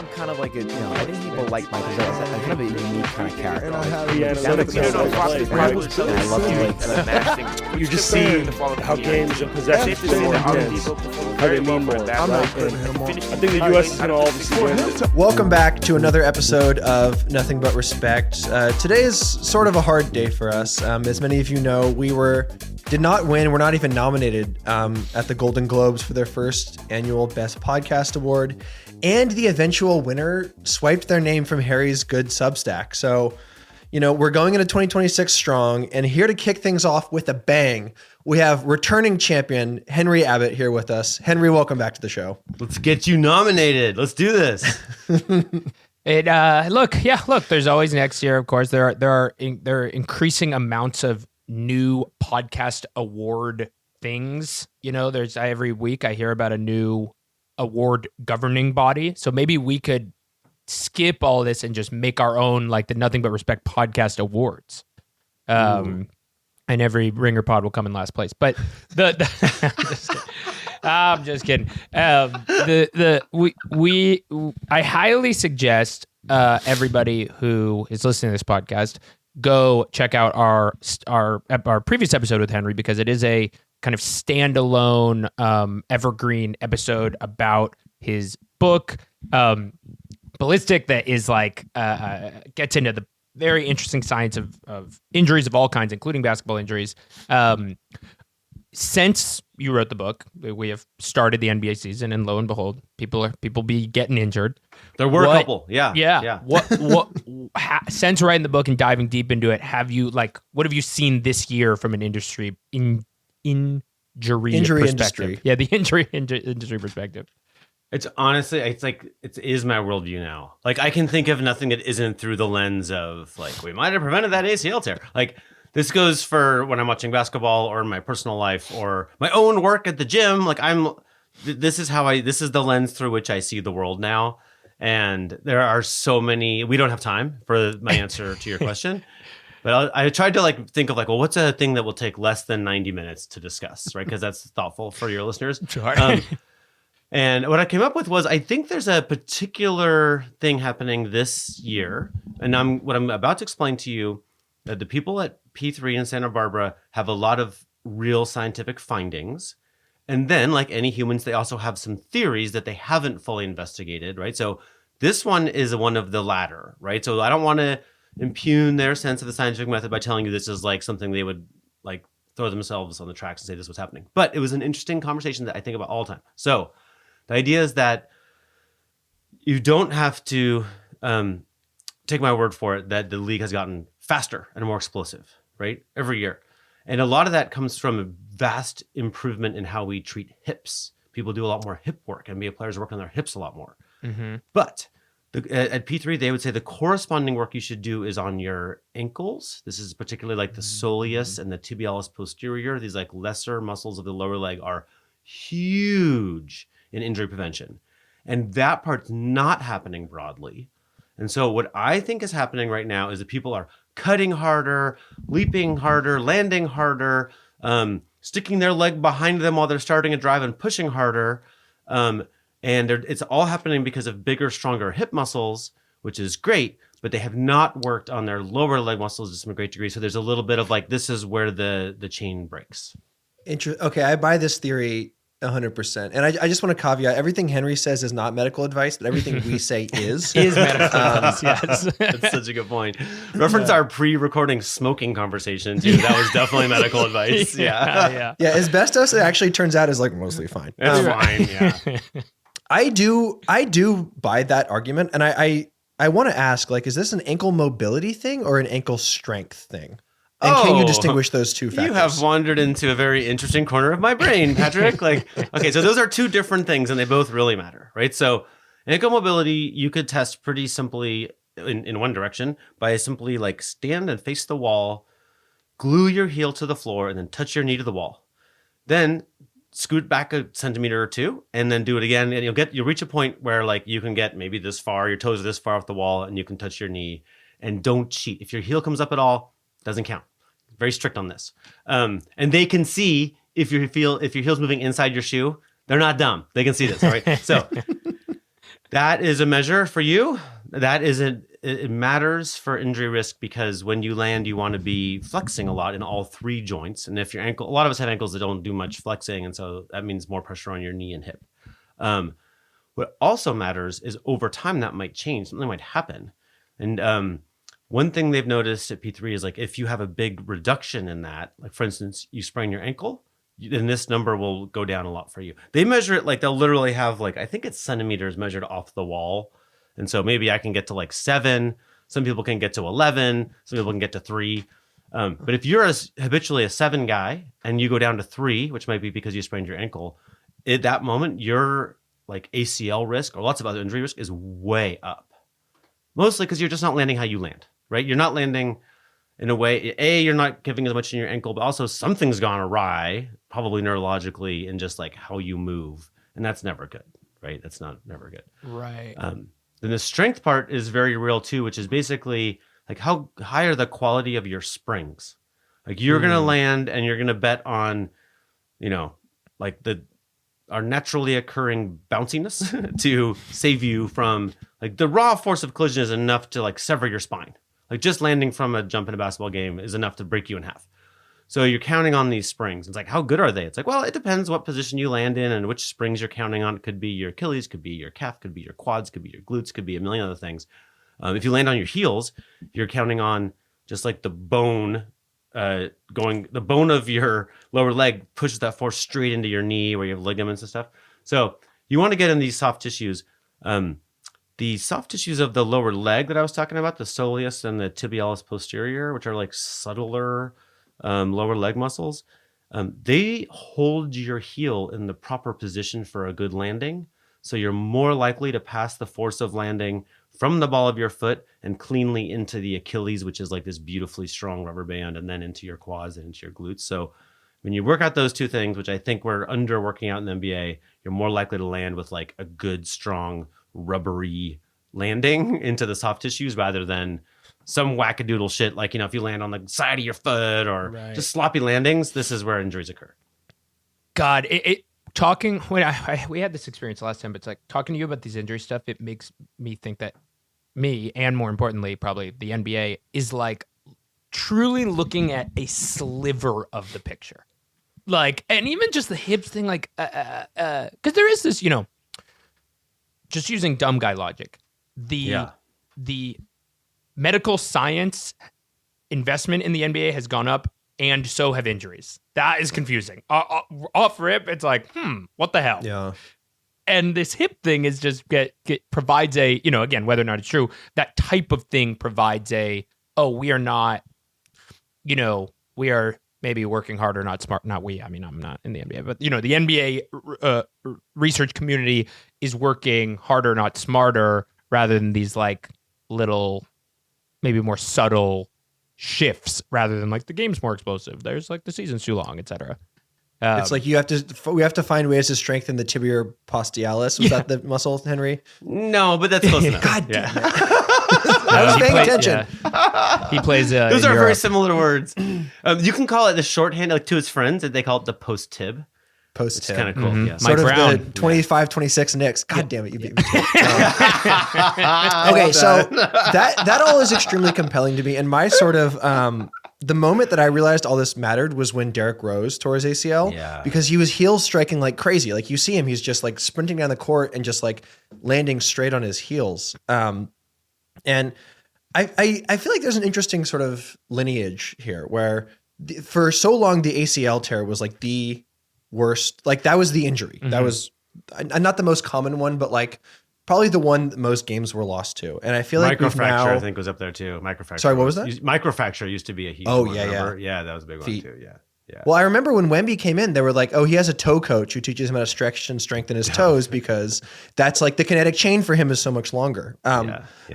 I'm kind of like I think people like Michael Jackson. I'm kind of a unique kind of character. And I have the analytics I love You just see how games and possessions how they mean more. I'm not putting him on. I think the U.S. is going to all of a sudden. Welcome back to another episode of Nothing But Respect. Today is sort of a hard day for us. As many of you know, we did not win. We're not even nominated at the Golden Globes for their first annual Best Podcast Award. And the eventual winner swiped their name from Harry's Good Substack. So, we're going into 2026 strong. And here to kick things off with a bang, we have returning champion Henry Abbott here with us. Henry, welcome back to the show. Let's get you nominated. Let's do this. Look, there's always next year, of course. There are increasing amounts of new podcast award things. Every week I hear about a new award governing body. So maybe we could skip all this and just make our own, like the Nothing But Respect podcast awards. And every Ringer pod will come in last place. But I'm just kidding. I highly suggest everybody who is listening to this podcast go check out our previous episode with Henry, because it is a kind of standalone evergreen episode about his book, Ballistic, that is gets into the very interesting science of injuries of all kinds, including basketball injuries. Since you wrote the book, we have started the NBA season, and lo and behold, people be getting injured. There were a couple, yeah. Since writing the book and diving deep into it, what have you seen this year from an injury perspective? Industry. Yeah, the injury industry perspective. It's honestly, it is my worldview now. I can think of nothing that isn't through the lens of we might have prevented that ACL tear. This goes for when I'm watching basketball or in my personal life or my own work at the gym. This is the lens through which I see the world now. And there are so many, we don't have time for my answer to your question, but I tried to think of what's a thing that will take less than 90 minutes to discuss, right? Because that's thoughtful for your listeners. Sure. And what I came up with was, I think there's a particular thing happening this year. And what I'm about to explain to you, that the people at P3 in Santa Barbara have a lot of real scientific findings. And then, like any humans, they also have some theories that they haven't fully investigated, right? So this one is one of the latter, right? So I don't want to impugn their sense of the scientific method by telling you this is something they would throw themselves on the tracks and say this was happening. But it was an interesting conversation that I think about all the time. So the idea is that you don't have to take my word for it that the league has gotten faster and more explosive, right? Every year. And a lot of that comes from a vast improvement in how we treat hips. People do a lot more hip work. NBA players work on their hips a lot more. Mm-hmm. But at P3, they would say the corresponding work you should do is on your ankles. This is particularly the soleus and the tibialis posterior. These lesser muscles of the lower leg are huge in injury prevention. And that part's not happening broadly. And so what I think is happening right now is that people are cutting harder, leaping harder, landing harder, sticking their leg behind them while they're starting a drive and pushing harder. And it's all happening because of bigger, stronger hip muscles, which is great, but they have not worked on their lower leg muscles to some great degree. So there's a little bit of this is where the chain breaks. Okay, I buy this theory 100%. And I just want to caveat, everything Henry says is not medical advice, but everything we say is. Is medical advice, yes. That's such a good point. Reference our pre-recording smoking conversation, too. That was definitely medical advice. Yeah. Yeah, asbestos, it actually turns out, is mostly fine. It's fine, yeah. I do buy that argument. And I want to ask, is this an ankle mobility thing or an ankle strength thing? And can you distinguish those two factors? You have wandered into a very interesting corner of my brain, Patrick. Okay, so those are two different things, and they both really matter, right? So ankle mobility, you could test pretty simply in one direction by simply stand and face the wall, glue your heel to the floor, and then touch your knee to the wall. Then scoot back a centimeter or two, and then do it again, and you'll reach a point where you can get maybe this far, your toes are this far off the wall, and you can touch your knee. And don't cheat. If your heel comes up at all, doesn't count. Very strict on this. And they can see if your heel's moving inside your shoe. They're not dumb. They can see this, all right? So That is a measure for you. That isn't. It matters for injury risk because when you land, you want to be flexing a lot in all 3 joints. And if your ankle, a lot of us have ankles that don't do much flexing, and so that means more pressure on your knee and hip. What also matters is over time that might change. Something might happen. And one thing they've noticed at P3 is like if you have a big reduction in that, like for instance, you sprain your ankle, then this number will go down a lot for you. They measure it like they'll literally have like, I think it's centimeters measured off the wall. And so maybe I can get to like 7. Some people can get to 11. Some people can get to 3. But if you're habitually a 7 guy and you go down to 3, which might be because you sprained your ankle, at that moment, your like ACL risk or lots of other injury risk is way up. Mostly because you're just not landing how you land, right? You're not landing in a way, you're not giving as much in your ankle, but also something's gone awry, probably neurologically, in just like how you move. And that's never good, right? That's never good. Right. Then the strength part is very real too, which is basically like how high are the quality of your springs? Like you're going to land and you're going to bet on, like our naturally occurring bounciness to save you from like the raw force of collision is enough to like sever your spine. Like just landing from a jump in a basketball game is enough to break you in half. So you're counting on these springs. It's like, how good are they? It's like, well, it depends what position you land in and which springs you're counting on. It could be your Achilles, could be your calf, could be your quads, could be your glutes, could be a million other things. If you land on your heels, you're counting on just like the bone the bone of your lower leg pushes that force straight into your knee where you have ligaments and stuff. So you want to get in these soft tissues. The soft tissues of the lower leg that I was talking about, the soleus and the tibialis posterior, which are like subtler lower leg muscles, they hold your heel in the proper position for a good landing. So you're more likely to pass the force of landing from the ball of your foot and cleanly into the Achilles, which is like this beautifully strong rubber band, and then into your quads and into your glutes. So when you work out those 2 things, which I think we're under working out in the NBA, you're more likely to land with like a good, strong, rubbery landing into the soft tissues rather than some wackadoodle shit. Like, if you land on the side of your foot or just sloppy landings, this is where injuries occur. God, we had this experience last time, but it's like talking to you about these injury stuff, it makes me think that me, and more importantly, probably the NBA, is like truly looking at a sliver of the picture. Like, and even just the hips thing, like, because there is this, just using dumb guy logic, the medical science investment in the NBA has gone up, and so have injuries. That is confusing. Off rip, it's like, what the hell? Yeah. And this hip thing is just provides a, again, whether or not it's true, that type of thing provides we are not, we are maybe working harder, not smart. Not we. I mean, I'm not in the NBA, but the NBA research community is working harder, not smarter, rather than these like little, maybe more subtle shifts, rather than like the game's more explosive. There's like the season's too long, etc. It's like we have to find ways to strengthen the tibial postialis. Was that the muscle, Henry? No, but that's close enough. God damn it. I was paying attention. Yeah. He plays. Those are very similar words. You can call it the shorthand, like to his friends, they call it the post tib. Post tib. It's kind of cool. Yeah. Sort Mike of Brown. the 25-26 Knicks. God damn it, you beat me. Okay, so that all is extremely compelling to me. And my sort of the moment that I realized all this mattered was when Derrick Rose tore his ACL, because he was heel striking like crazy. Like you see him, he's just like sprinting down the court and just like landing straight on his heels. And I feel like there's an interesting sort of lineage here where for so long the ACL tear was like the worst, like that was the injury. Mm-hmm. That was not the most common one, but like probably the one that most games were lost to. And I feel like microfracture, I think, was up there too. Microfracture. Sorry, what was that? Microfracture used to be a huge one. Oh, yeah. Yeah, that was a big one too. Yeah. Yeah. Well, I remember when Wemby came in, they were like, oh, he has a toe coach who teaches him how to stretch and strengthen his toes because that's like the kinetic chain for him is so much longer.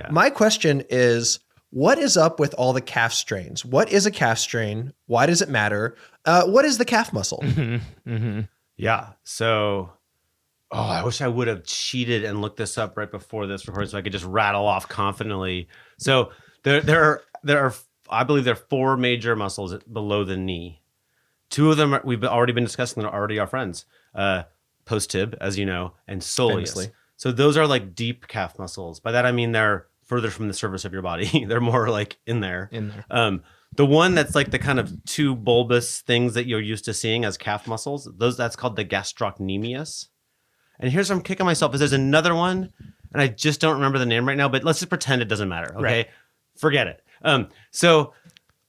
My question is, what is up with all the calf strains? What is a calf strain? Why does it matter? What is the calf muscle? Mm-hmm. Mm-hmm. Yeah. So, I wish I would have cheated and looked this up right before this recording so I could just rattle off confidently. So there are, I believe there are 4 major muscles below the knee. 2 of them we've already been discussing. They're already our friends. Post tib, as you know, and soleus. Famously. So those are like deep calf muscles. By that I mean they're further from the surface of your body. They're more like in there. The one that's like the kind of two bulbous things that you're used to seeing as calf muscles, that's called the gastrocnemius. And here's where I'm kicking myself is there's another one, and I just don't remember the name right now, but let's just pretend it doesn't matter. Okay. Right. Forget it. So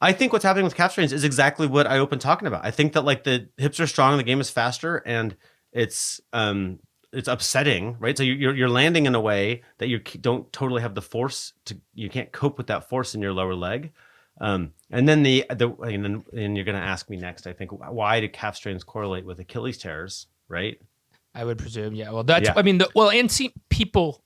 I think what's happening with calf strains is exactly what I opened talking about. I think that like the hips are strong, the game is faster, and it's upsetting, right? So you're landing in a way that you don't totally have the force you can't cope with that force in your lower leg. And then and you're going to ask me next, I think, why do calf strains correlate with Achilles tears, right? I would presume, yeah. Well, that's, I mean, people,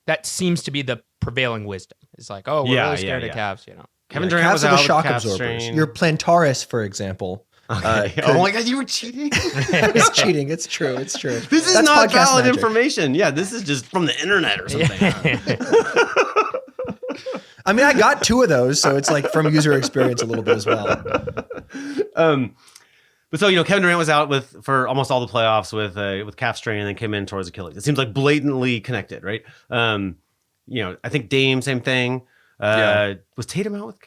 that seems to be the prevailing wisdom. It's like, oh, we're really scared of calves, you know. Kevin Durant was calves are out the with shock calf absorbers. strain. Your plantaris, for example. Okay. Oh my God, you were cheating? It's cheating. It's true. It's true. This is That's not podcast valid magic. information. Yeah, this is just from the internet or something. I mean, I got 2 of those, so it's like from user experience a little bit as well. But so, Kevin Durant was out for almost all the playoffs with calf strain and then came in towards Achilles. It seems like blatantly connected, right? I think Dame, same thing. Was Tatum out with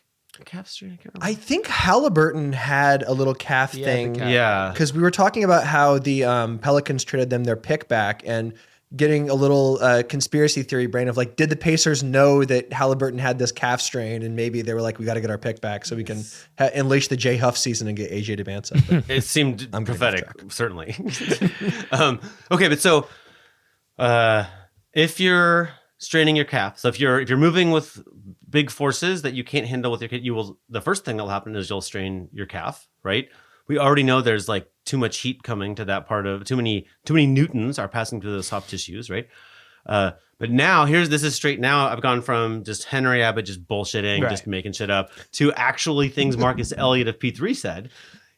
calf strain? I can't remember. I think Halliburton had a little calf thing. Yeah. Because we were talking about how the Pelicans traded them their pick back and getting a little conspiracy theory brain of like, did the Pacers know that Halliburton had this calf strain and maybe they were like, we got to get our pick back so we can unleash the J Huff season and get AJ Demancey. It seemed prophetic, certainly. Okay, but so if you're straining your calf, so if you're moving with big forces that you can't handle with your kid, the first thing that'll happen is you'll strain your calf, right? We already know there's like too much heat coming to that part of too many newtons are passing through the soft tissues, right? But now this is straight. Now I've gone from just Henry Abbott just bullshitting, just making shit up, to actually things Marcus Elliott of P3 said.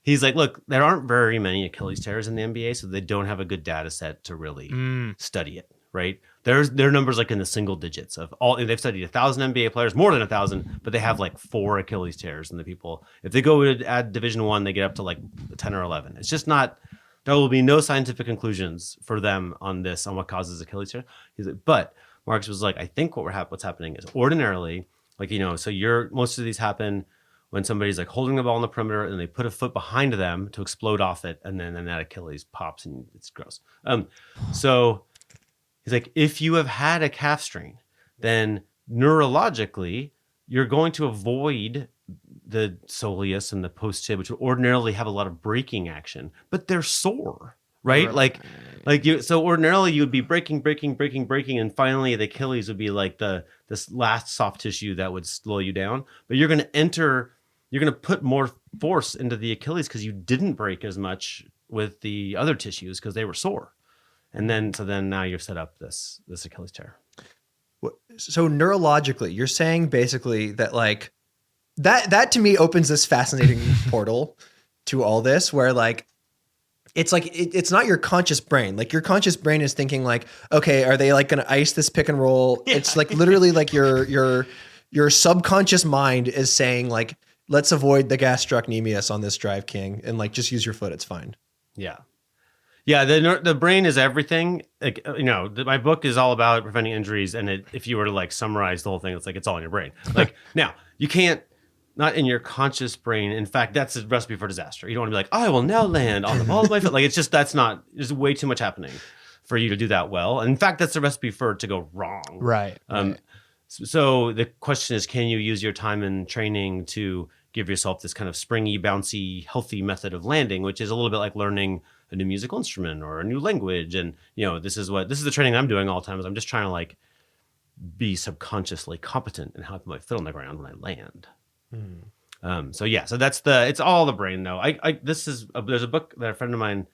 He's like, look, there aren't very many Achilles tears in the NBA, so they don't have a good data set to really study it, right? Their numbers like in the single digits of all. They've studied 1,000 NBA players, more than 1,000, but they have like 4 Achilles tears. And the people, if they go to add Division I, they get up to like 10 or 11. It's just not. There will be no scientific conclusions for them on what causes Achilles tears. He's like, but Marcus was like, I think what's happening is ordinarily, like so most of these happen when somebody's like holding the ball on the perimeter and they put a foot behind them to explode off it, and then that Achilles pops and it's gross. So. He's like, if you have had a calf strain, then neurologically, you're going to avoid the soleus and the post tib, which would ordinarily have a lot of braking action, but they're sore, right? So ordinarily you would be braking, and finally the Achilles would be like this last soft tissue that would slow you down. But you're going to put more force into the Achilles because you didn't brake as much with the other tissues because they were sore. And then now you've set up this Achilles tear. So neurologically, you're saying basically that like that to me opens this fascinating portal to all this where like it's like it's not your conscious brain. Like your conscious brain is thinking like, okay, are they like going to ice this pick and roll? Yeah. It's like literally like your subconscious mind is saying like, let's avoid the gastrocnemius on this drive, King, and like just use your foot. It's fine. Yeah. Yeah, the brain is everything. Like my book is all about preventing injuries, and if you were to like summarize the whole thing, it's like it's all in your brain. Like now, you can't not in your conscious brain. In fact, that's a recipe for disaster. You don't want to be like, I will now land on the ball of my foot. Like it's just there's way too much happening for you to do that well. And in fact, that's a recipe for it to go wrong. Right. So the question is, can you use your time in training to give yourself this kind of springy, bouncy, healthy method of landing, which is a little bit like learning a new musical instrument or a new language. And, this is the training I'm doing all the time is I'm just trying to like be subconsciously competent in how I put my foot on the ground when I land. So it's all the brain though. There's a book that a friend of mine,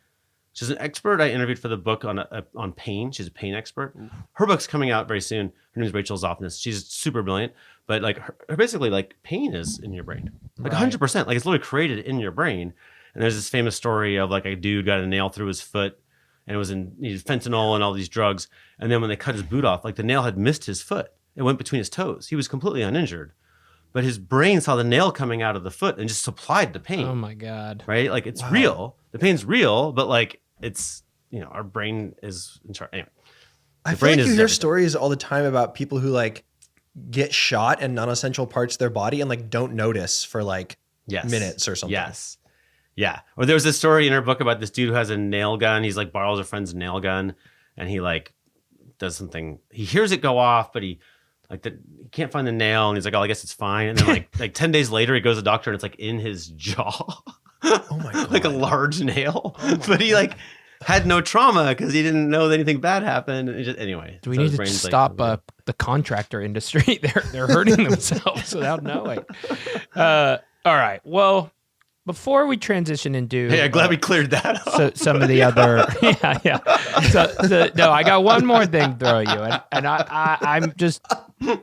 she's an expert I interviewed for the book on pain. She's a pain expert. Her book's coming out very soon. Her name is Rachel Zoffness. She's super brilliant, but like her basically like pain is in your brain, like 100%. Like it's literally created in your brain. And there's this famous story of like a dude got a nail through his foot and it was needed fentanyl and all these drugs. And then when they cut his boot off, like the nail had missed his foot. It went between his toes. He was completely uninjured, but his brain saw the nail coming out of the foot and just supplied the pain. Oh my God. Right? Like it's real. The pain's real, but like it's, our brain is in charge. Anyway. I The feel brain like you is hear everything. stories all the time about people who like get shot in non-essential parts of their body and like don't notice for like Yes. minutes or something. Yes. Yeah. Or there was a story in her book about this dude who has a nail gun. He's like borrows a friend's nail gun and he like does something. He hears it go off, but he can't find the nail. And he's like, oh, I guess it's fine. And then like 10 days later, he goes to the doctor and it's like in his jaw. Oh my God. Like a large nail. But he like had no trauma because he didn't know that anything bad happened. And anyway. Do we so need his to brain's stop like, the contractor industry? They're hurting themselves without knowing. All right. Well, before we transition into hey, I'm glad we cleared that up. so some of the other yeah. So no, I got one more thing to throw at you, and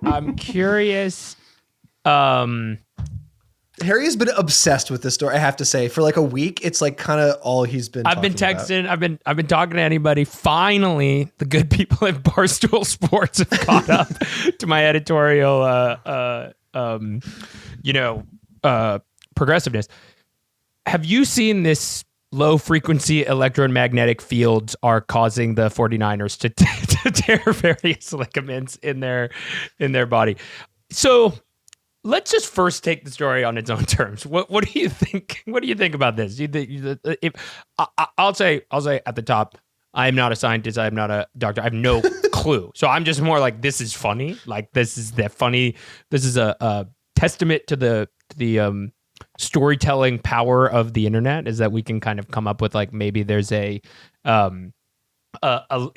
I'm curious. Harry has been obsessed with this story, I have to say. For like a week, it's like kind of all he's been I've been talking about. texting. I've been talking to anybody. Finally, the good people at Barstool Sports have caught up to my editorial, progressiveness. Have you seen this low frequency electromagnetic fields are causing the 49ers to tear various ligaments in their body? So let's just first take the story on its own terms. What do you think? What do you think about this? I'll say at the top, I am not a scientist. I am not a doctor. I have no clue. So I'm just more like, this is funny. Like this is funny. This is a testament to the storytelling power of the internet, is that we can kind of come up with like, maybe there's a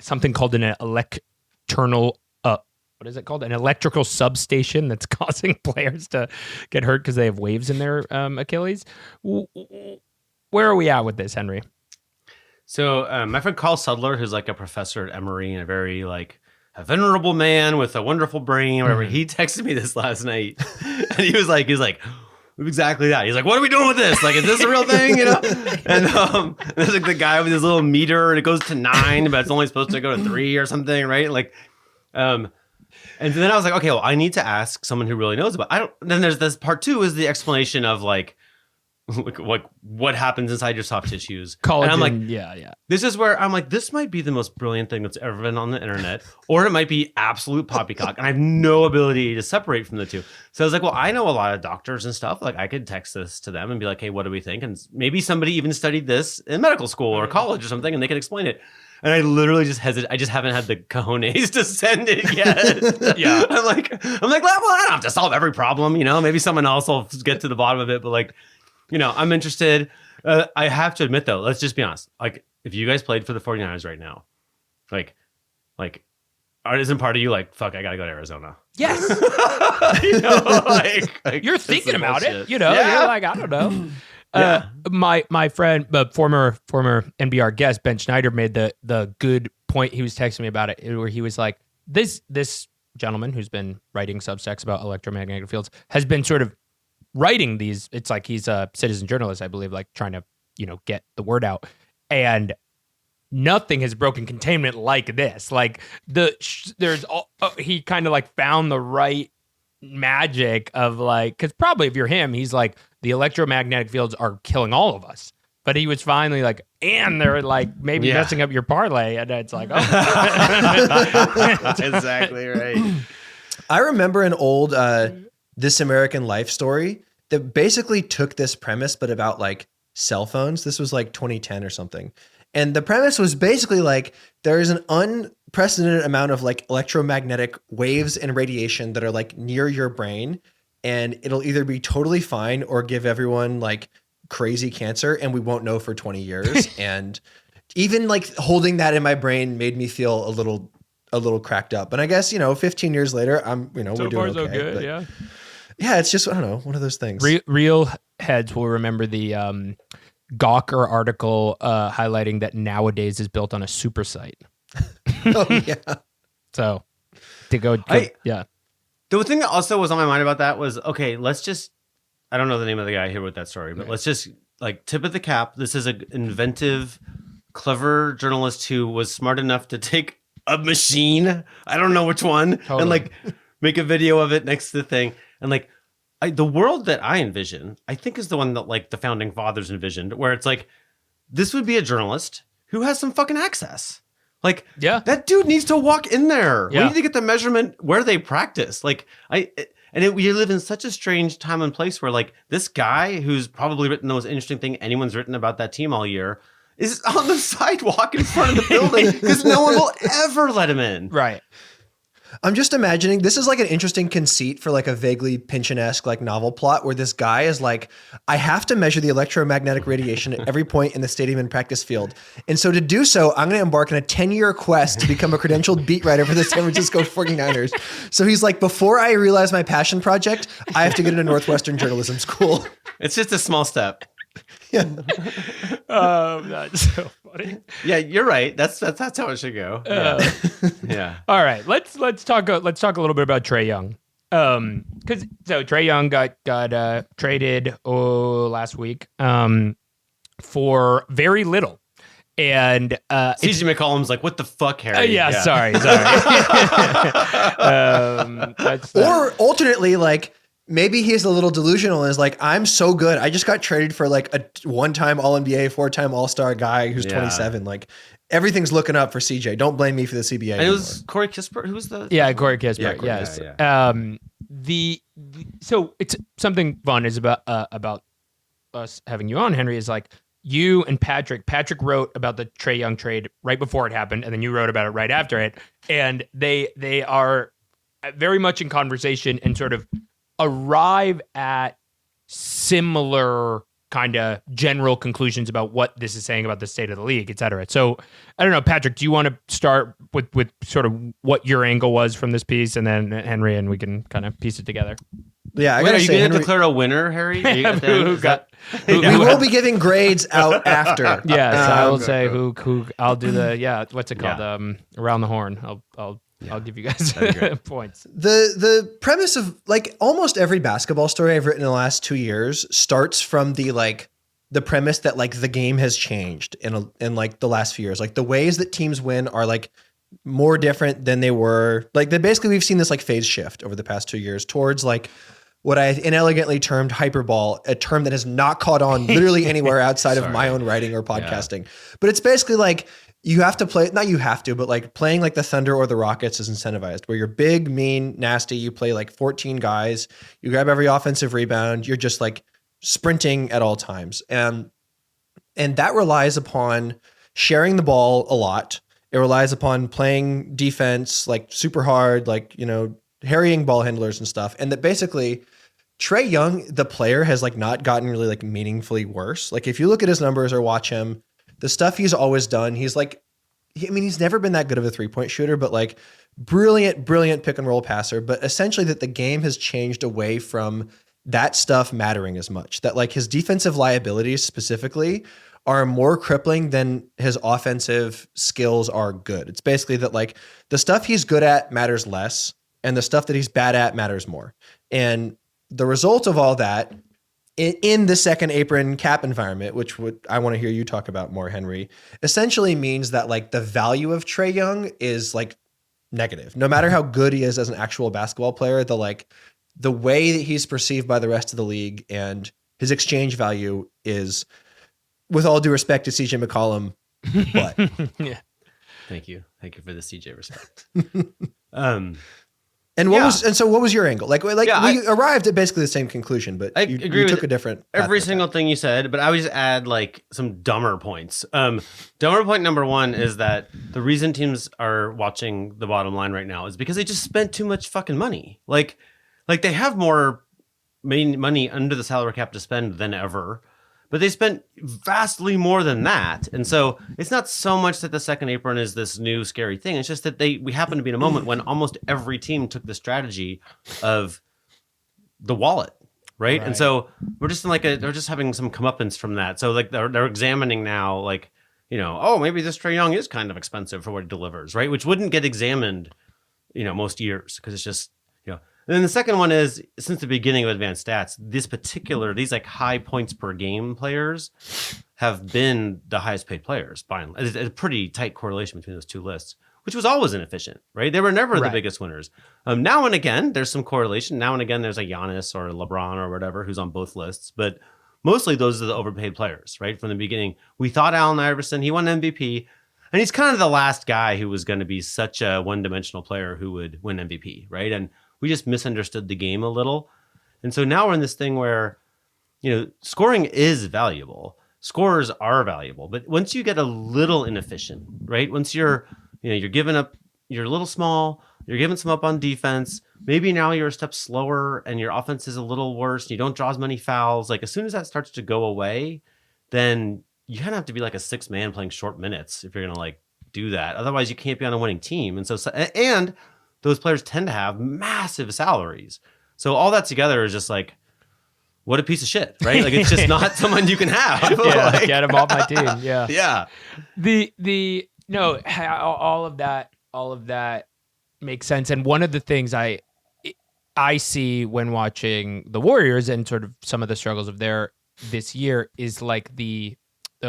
something called an electernal what is it called? An electrical substation that's causing players to get hurt because they have waves in their Achilles. Where are we at with this, Henry? So my friend Carl Sudler, who's like a professor at Emory and a very like a venerable man with a wonderful brain, whatever, he texted me this last night, and he was like, exactly that. He's like, what are we doing with this? Like, is this a real thing? You know? And there's like the guy with his little meter, and it goes to 9, but it's only supposed to go to 3 or something, right? Like, and then I was like, okay, well, I need to ask someone who really knows about. Then there's this part 2 is the explanation of like what happens inside your soft tissues. Collagen, and I'm like, yeah. This is where I'm like, this might be the most brilliant thing that's ever been on the internet, or it might be absolute poppycock, and I have no ability to separate from the two. So I was like, well, I know a lot of doctors and stuff. Like, I could text this to them and be like, hey, what do we think? And maybe somebody even studied this in medical school or college or something, and they could explain it. And I literally just hesitate. I just haven't had the cojones to send it yet. Yeah. I'm like, well, I don't have to solve every problem. You know, maybe someone else will get to the bottom of it. But like, you know, I'm interested. I have to admit though, let's just be honest. Like, if you guys played for the 49ers right now, like, isn't part of you like, fuck, I gotta go to Arizona? Yes. You know, like You're thinking about bullshit. it. You know, Yeah. you're like, I don't know. Yeah. My friend, former NBR guest Ben Schneider made the good point. He was texting me about it, where he was like, this gentleman who's been writing Substacks about electromagnetic fields has been sort of writing these. It's like he's a citizen journalist, I believe, like trying to, you know, get the word out. And nothing has broken containment like this. Like he kind of like found the right magic of like, because probably if you're him, he's like, the electromagnetic fields are killing all of us. But he was finally like, and they're like maybe messing up your parlay, and it's like, oh, exactly right. I remember an old This American Life story that basically took this premise, but about like cell phones. This was like 2010 or something. And the premise was basically like, there is an unprecedented amount of like electromagnetic waves and radiation that are like near your brain, and it'll either be totally fine or give everyone like crazy cancer, and we won't know for 20 years. And even like holding that in my brain made me feel a little cracked up. And I guess, you know, 15 years later, we're doing okay. so good, but yeah. Yeah, it's just, I don't know, one of those things. Real heads will remember the Gawker article highlighting that nowadays is built on a super site. Oh yeah. So to go yeah. The thing that also was on my mind about that was, okay, let's just, I don't know the name of the guy here with that story, but let's just like tip of the cap. This is an inventive, clever journalist who was smart enough to take a machine, I don't know which one, and like make a video of it next to the thing. And like, the world that I envision, I think is the one that like the founding fathers envisioned, where it's like, this would be a journalist who has some fucking access. Like, Yeah. that dude needs to walk in there. Yeah. We need to get the measurement where they practice. Like, we live in such a strange time and place where, like, this guy who's probably written the most interesting thing anyone's written about that team all year is on the sidewalk in front of the building because no one will ever let him in. Right. I'm just imagining this is like an interesting conceit for like a vaguely Pynchon-esque like novel plot where this guy is like, I have to measure the electromagnetic radiation at every point in the stadium and practice field. And so to do so, I'm going to embark on a 10-year quest to become a credentialed beat writer for the San Francisco 49ers. So he's like, before I realize my passion project, I have to get into Northwestern journalism school. It's just a small step. Yeah. That's so funny. Yeah, you're right. That's how it should go. Yeah. Yeah. All right, let's talk a little bit about Trae Young. Because Trae Young got traded last week for very little, and CJ McCollum's like, what the fuck, Harry? sorry. Or alternately, like, maybe he's a little delusional and is like, I'm so good. I just got traded for like a one-time All-NBA, four-time All-Star guy who's 27. Like, everything's looking up for CJ. Don't blame me for the CBA. And it was Corey Kispert. Who was the? Yeah, Corey Kispert. Corey, yes. yeah. So it's something fun is about us having you on, Henry, is like you and Patrick. Patrick wrote about the Trae Young trade right before it happened, and then you wrote about it right after it. And they are very much in conversation and sort of arrive at similar kind of general conclusions about what this is saying about the state of the league, et cetera. So I don't know, Patrick, do you want to start with sort of what your angle was from this piece, and then Henry, and we can kind of piece it together? Yeah, I Wait, gotta are you say, going Henry, to declare a winner, Harry? we will be giving grades out after. Yes, I will say who I'll do the what's it called? Around the horn. I'll give you guys points. The premise of like almost every basketball story I've written in the last 2 years starts from the premise that like the game has changed in like the last few years. Like the ways that teams win are like more different than they were. Like basically we've seen this like phase shift over the past 2 years towards like what I inelegantly termed hyperball, a term that has not caught on literally anywhere outside of my own writing or podcasting. Yeah. But it's basically like you have to play, not you have to, but like playing like the Thunder or the Rockets is incentivized, where you're big, mean, nasty. You play like 14 guys. You grab every offensive rebound. You're just like sprinting at all times. And that relies upon sharing the ball a lot. It relies upon playing defense like super hard, like, harrying ball handlers and stuff. And that basically Trae Young, the player, has like not gotten really like meaningfully worse. Like if you look at his numbers or watch him, the stuff he's always done, he's like, he's never been that good of a 3-point shooter, but like brilliant pick and roll passer. But essentially that the game has changed away from that stuff mattering as much, that like his defensive liabilities specifically are more crippling than his offensive skills are good. It's basically that like the stuff he's good at matters less and the stuff that he's bad at matters more. And the result of all that in the second apron cap environment, which I want to hear you talk about more, Henry, essentially means that like the value of Trae Young is like negative. No matter how good he is as an actual basketball player, the way that he's perceived by the rest of the league and his exchange value is, with all due respect to CJ McCollum, but yeah. Thank you for the CJ respect. And what was your angle? We arrived at basically the same conclusion, but you took a different path. Every single thing you said, but I would just add like some dumber points. Dumber point number one is that the reason teams are watching the bottom line right now is because they just spent too much fucking money. Like they have more money under the salary cap to spend than ever, but they spent vastly more than that. And so it's not so much that the second apron is this new scary thing. It's just that we happen to be in a moment when almost every team took the strategy of the wallet. Right. And so we're just they're just having some comeuppance from that. So like they're examining now, like, maybe this Trae Young is kind of expensive for what he delivers. Right. Which wouldn't get examined, most years because it's just, And then the second one is, since the beginning of advanced stats, these like high points per game players have been the highest paid players by and large. There's a pretty tight correlation between those two lists, which was always inefficient, right? They were never the biggest winners. Now and again, there's some correlation. Now and again, there's a Giannis or a LeBron or whatever who's on both lists, but mostly those are the overpaid players, right? From the beginning, we thought Allen Iverson, he won MVP. And he's kind of the last guy who was going to be such a one-dimensional player who would win MVP, right? And we just misunderstood the game a little. And so now we're in this thing where, scoring is valuable. Scorers are valuable. But once you get a little inefficient, right? Once you're giving up, you're a little small, you're giving some up on defense, maybe now you're a step slower and your offense is a little worse, you don't draw as many fouls. Like as soon as that starts to go away, then you kind of have to be like a 6-man playing short minutes if you're going to like do that. Otherwise you can't be on a winning team. And those players tend to have massive salaries. So all that together is just like, what a piece of shit, right? Like it's just not someone you can have. Yeah, Like, get him off my team. Yeah. Yeah. No, all of that makes sense. And one of the things I see when watching the Warriors and sort of some of the struggles of this year is like the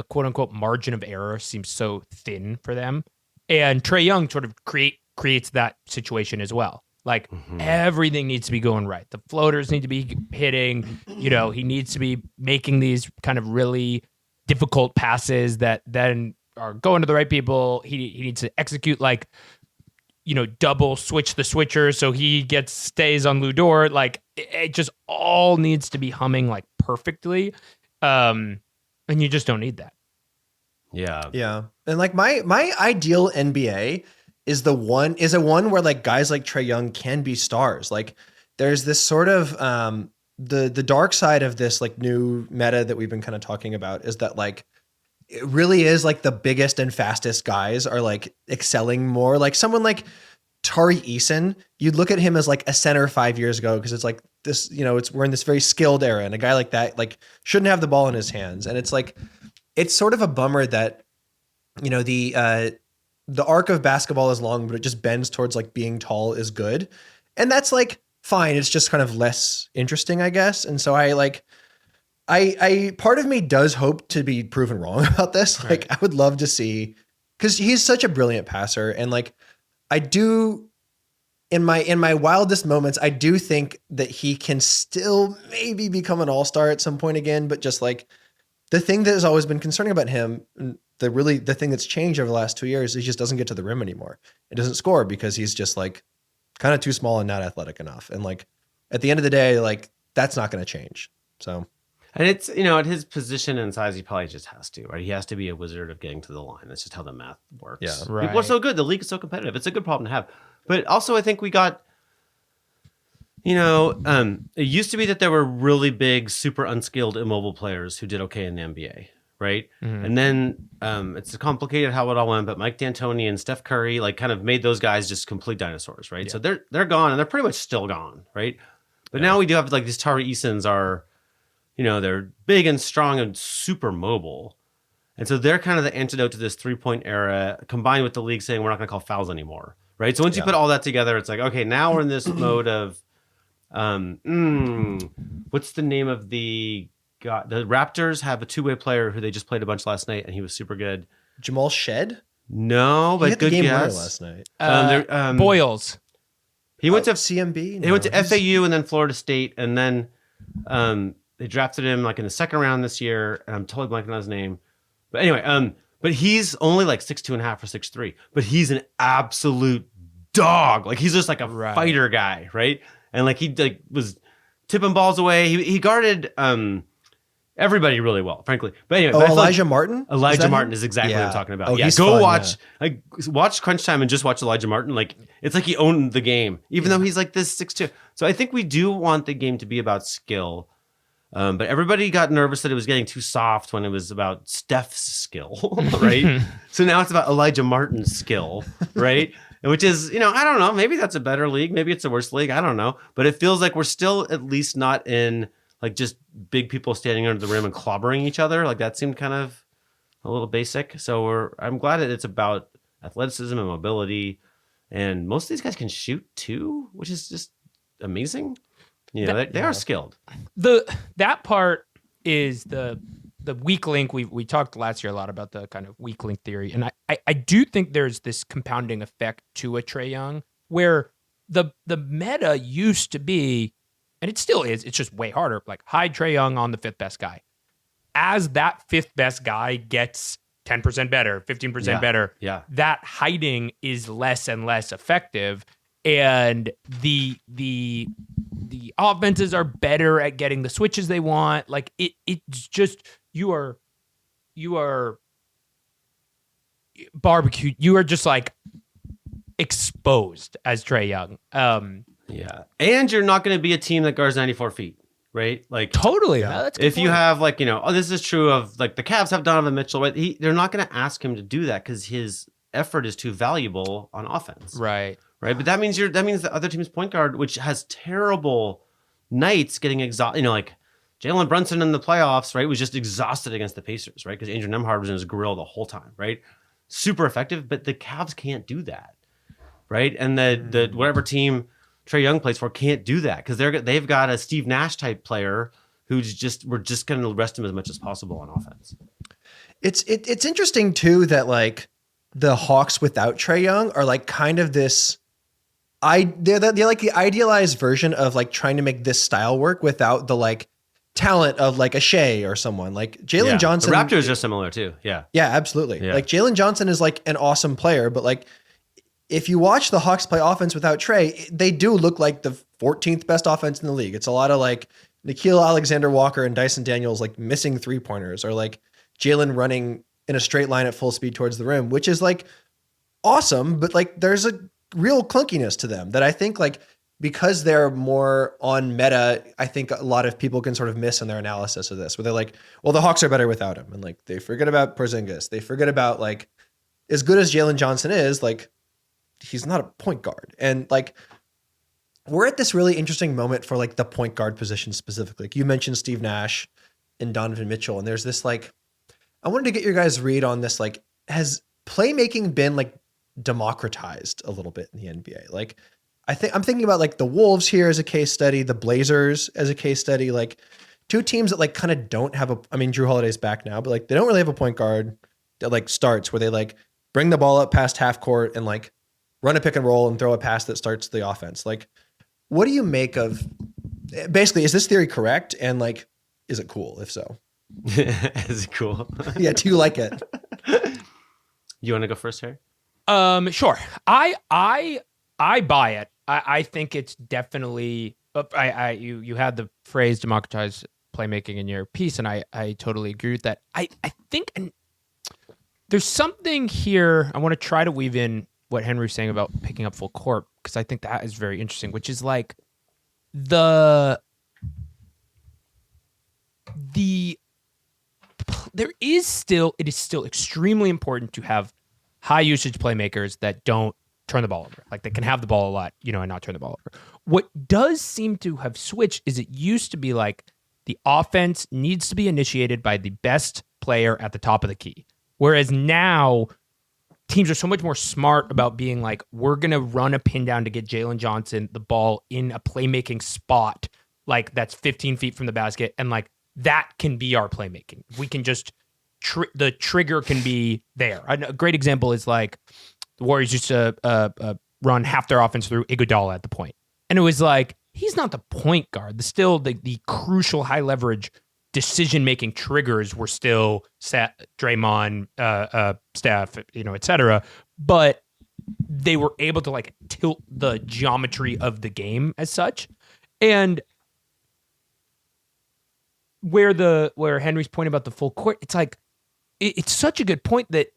quote unquote margin of error seems so thin for them. And Trae Young sort of creates that situation as well. Like everything needs to be going right. The floaters need to be hitting, he needs to be making these kind of really difficult passes that then are going to the right people. He needs to execute like, double switch the switcher so he stays on Lou Dort. Like it just all needs to be humming like perfectly. And you just don't need that. Yeah. Yeah. And like my ideal NBA is a one where like guys like Trae Young can be stars. Like there's this sort of the dark side of this like new meta that we've been kind of talking about is that like it really is like the biggest and fastest guys are like excelling more. Like someone like Tari Eason, you'd look at him as like a center 5 years ago because it's like this, we're in this very skilled era, and a guy like that like shouldn't have the ball in his hands. And it's like it's sort of a bummer that the arc of basketball is long, but it just bends towards like being tall is good. And that's like fine. It's just kind of less interesting, I guess. And so I part of me does hope to be proven wrong about this. Right. Like I would love to see, cause he's such a brilliant passer. And like, I do in my wildest moments, I do think that he can still maybe become an all-star at some point again. But just like the thing that has always been concerning about him, the thing that's changed over the last 2 years, he just doesn't get to the rim anymore. It doesn't score because he's just like kind of too small and not athletic enough. And like at the end of the day, like that's not going to change. So, and it's, at his position and size, he probably just has to, right? He has to be a wizard of getting to the line. That's just how the math works. Yeah. Right. People are so good. The league is so competitive. It's a good problem to have. But also I think we got, it used to be that there were really big, super unskilled, immobile players who did okay in the NBA. Right. Mm-hmm. And then it's complicated how it all went, but Mike D'Antoni and Steph Curry like kind of made those guys just complete dinosaurs. Right. Yeah. So they're gone, and they're pretty much still gone. Right. But now we do have like these Tari Easons are, they're big and strong and super mobile. And so they're kind of the antidote to this 3-point era combined with the league saying we're not going to call fouls anymore. Right. So once you put all that together, it's like, okay, now we're in this mode of what's the name of the Raptors have a two-way player who they just played a bunch last night, and he was super good. Jamal Shed? No, but he hit good the game guess. winner last night. Boyles. He went to CMB. He went to FAU and then Florida State, and then they drafted him like in the second round this year. And I'm totally blanking on his name, but anyway, but he's only like 6'2.5" or 6'3", but he's an absolute dog. Like he's just like a fighter guy, right? And like he like was tipping balls away. He guarded everybody really well, frankly. But anyway, Elijah Martin? Elijah Martin is exactly what I'm talking about. Oh, yeah, he's go fun, watch watch Crunch Time and just watch Elijah Martin. Like it's like he owned the game, even though he's like this 6'2". So I think we do want the game to be about skill. But everybody got nervous that it was getting too soft when it was about Steph's skill, right? So now it's about Elijah Martin's skill, right? Which is, I don't know, maybe that's a better league. Maybe it's a worse league. I don't know. But it feels like we're still at least not in like just big people standing under the rim and clobbering each other. Like that seemed kind of a little basic. So I'm glad that it's about athleticism and mobility. And most of these guys can shoot too, which is just amazing. They are skilled. That part is the weak link. We talked last year a lot about the kind of weak link theory. And I do think there's this compounding effect to a Trae Young where the meta used to be, and it still is, it's just way harder, like hide Trae Young on the fifth best guy. As that fifth best guy gets 10% better, 15% Yeah. better. Yeah. That hiding is less and less effective, and the offenses are better at getting the switches they want. Like it's just you are barbecued. You are just like exposed as Trae Young. Yeah. And you're not going to be a team that guards 94 feet, right? Like Totally. That's a good if you point. have like, this is true of like the Cavs have Donovan Mitchell, right? They're not going to ask him to do that because his effort is too valuable on offense. Right. But that means the other team's point guard, which has terrible nights, getting exhausted. Like Jalen Brunson in the playoffs, right, was just exhausted against the Pacers, right? Because Andrew Nembhard was in his grill the whole time, right? Super effective, but the Cavs can't do that, right? And the whatever team Trae Young plays for can't do that because they've got a Steve Nash type player we're just going to rest him as much as possible on offense. It's interesting too that like the Hawks without Trae Young are like kind of this. They're like the idealized version of like trying to make this style work without the like talent of like a Shea or someone like Jalen Johnson. The Raptors are similar too. Yeah. Yeah, absolutely. Yeah. Like Jalen Johnson is like an awesome player, but like if you watch the Hawks play offense without Trae, they do look like the 14th best offense in the league. It's a lot of like Nickeil Alexander-Walker and Dyson Daniels like missing 3-pointers or like Jalen running in a straight line at full speed towards the rim, which is like awesome, but like there's a real clunkiness to them that I think like because they're more on meta, I think a lot of people can sort of miss in their analysis of this, where they're like, well, the Hawks are better without him. And like, they forget about Porzingis. They forget about like, as good as Jalen Johnson is, like, he's not a point guard. And like, we're at this really interesting moment for like the point guard position specifically. Like you mentioned Steve Nash and Donovan Mitchell. And there's this like, I wanted to get your guys' read on this. Like, has playmaking been like democratized a little bit in the NBA? Like, I'm thinking about like the Wolves here as a case study, the Blazers as a case study, like two teams that like kind of don't have Drew Holiday's back now, but like they don't really have a point guard that like starts where they like bring the ball up past half court and like run a pick and roll and throw a pass that starts the offense. Like, what do you make of basically, is this theory correct? And like, is it cool? If so, is it cool? Yeah. Do you like it? You want to go first, Harry? Sure. I buy it. I think it's definitely. You had the phrase democratize playmaking in your piece, and I totally agree with that. I think there's something here. I want to try to weave in what Henry's saying about picking up full court because I think that is very interesting. Which is like it is still extremely important to have high usage playmakers that don't turn the ball over. Like they can have the ball a lot, and not turn the ball over. What does seem to have switched is it used to be like the offense needs to be initiated by the best player at the top of the key. Whereas now teams are so much more smart about being like, we're going to run a pin down to get Jalen Johnson the ball in a playmaking spot. Like that's 15 feet from the basket. And like that can be our playmaking. We can just, the trigger can be there. A great example is like, the Warriors used to run half their offense through Iguodala at the point. And it was like, he's not the point guard. The crucial high leverage decision-making triggers were still Draymond, Steph, et cetera. But they were able to like tilt the geometry of the game as such. And where Henry's point about the full court, it's like, it's such a good point that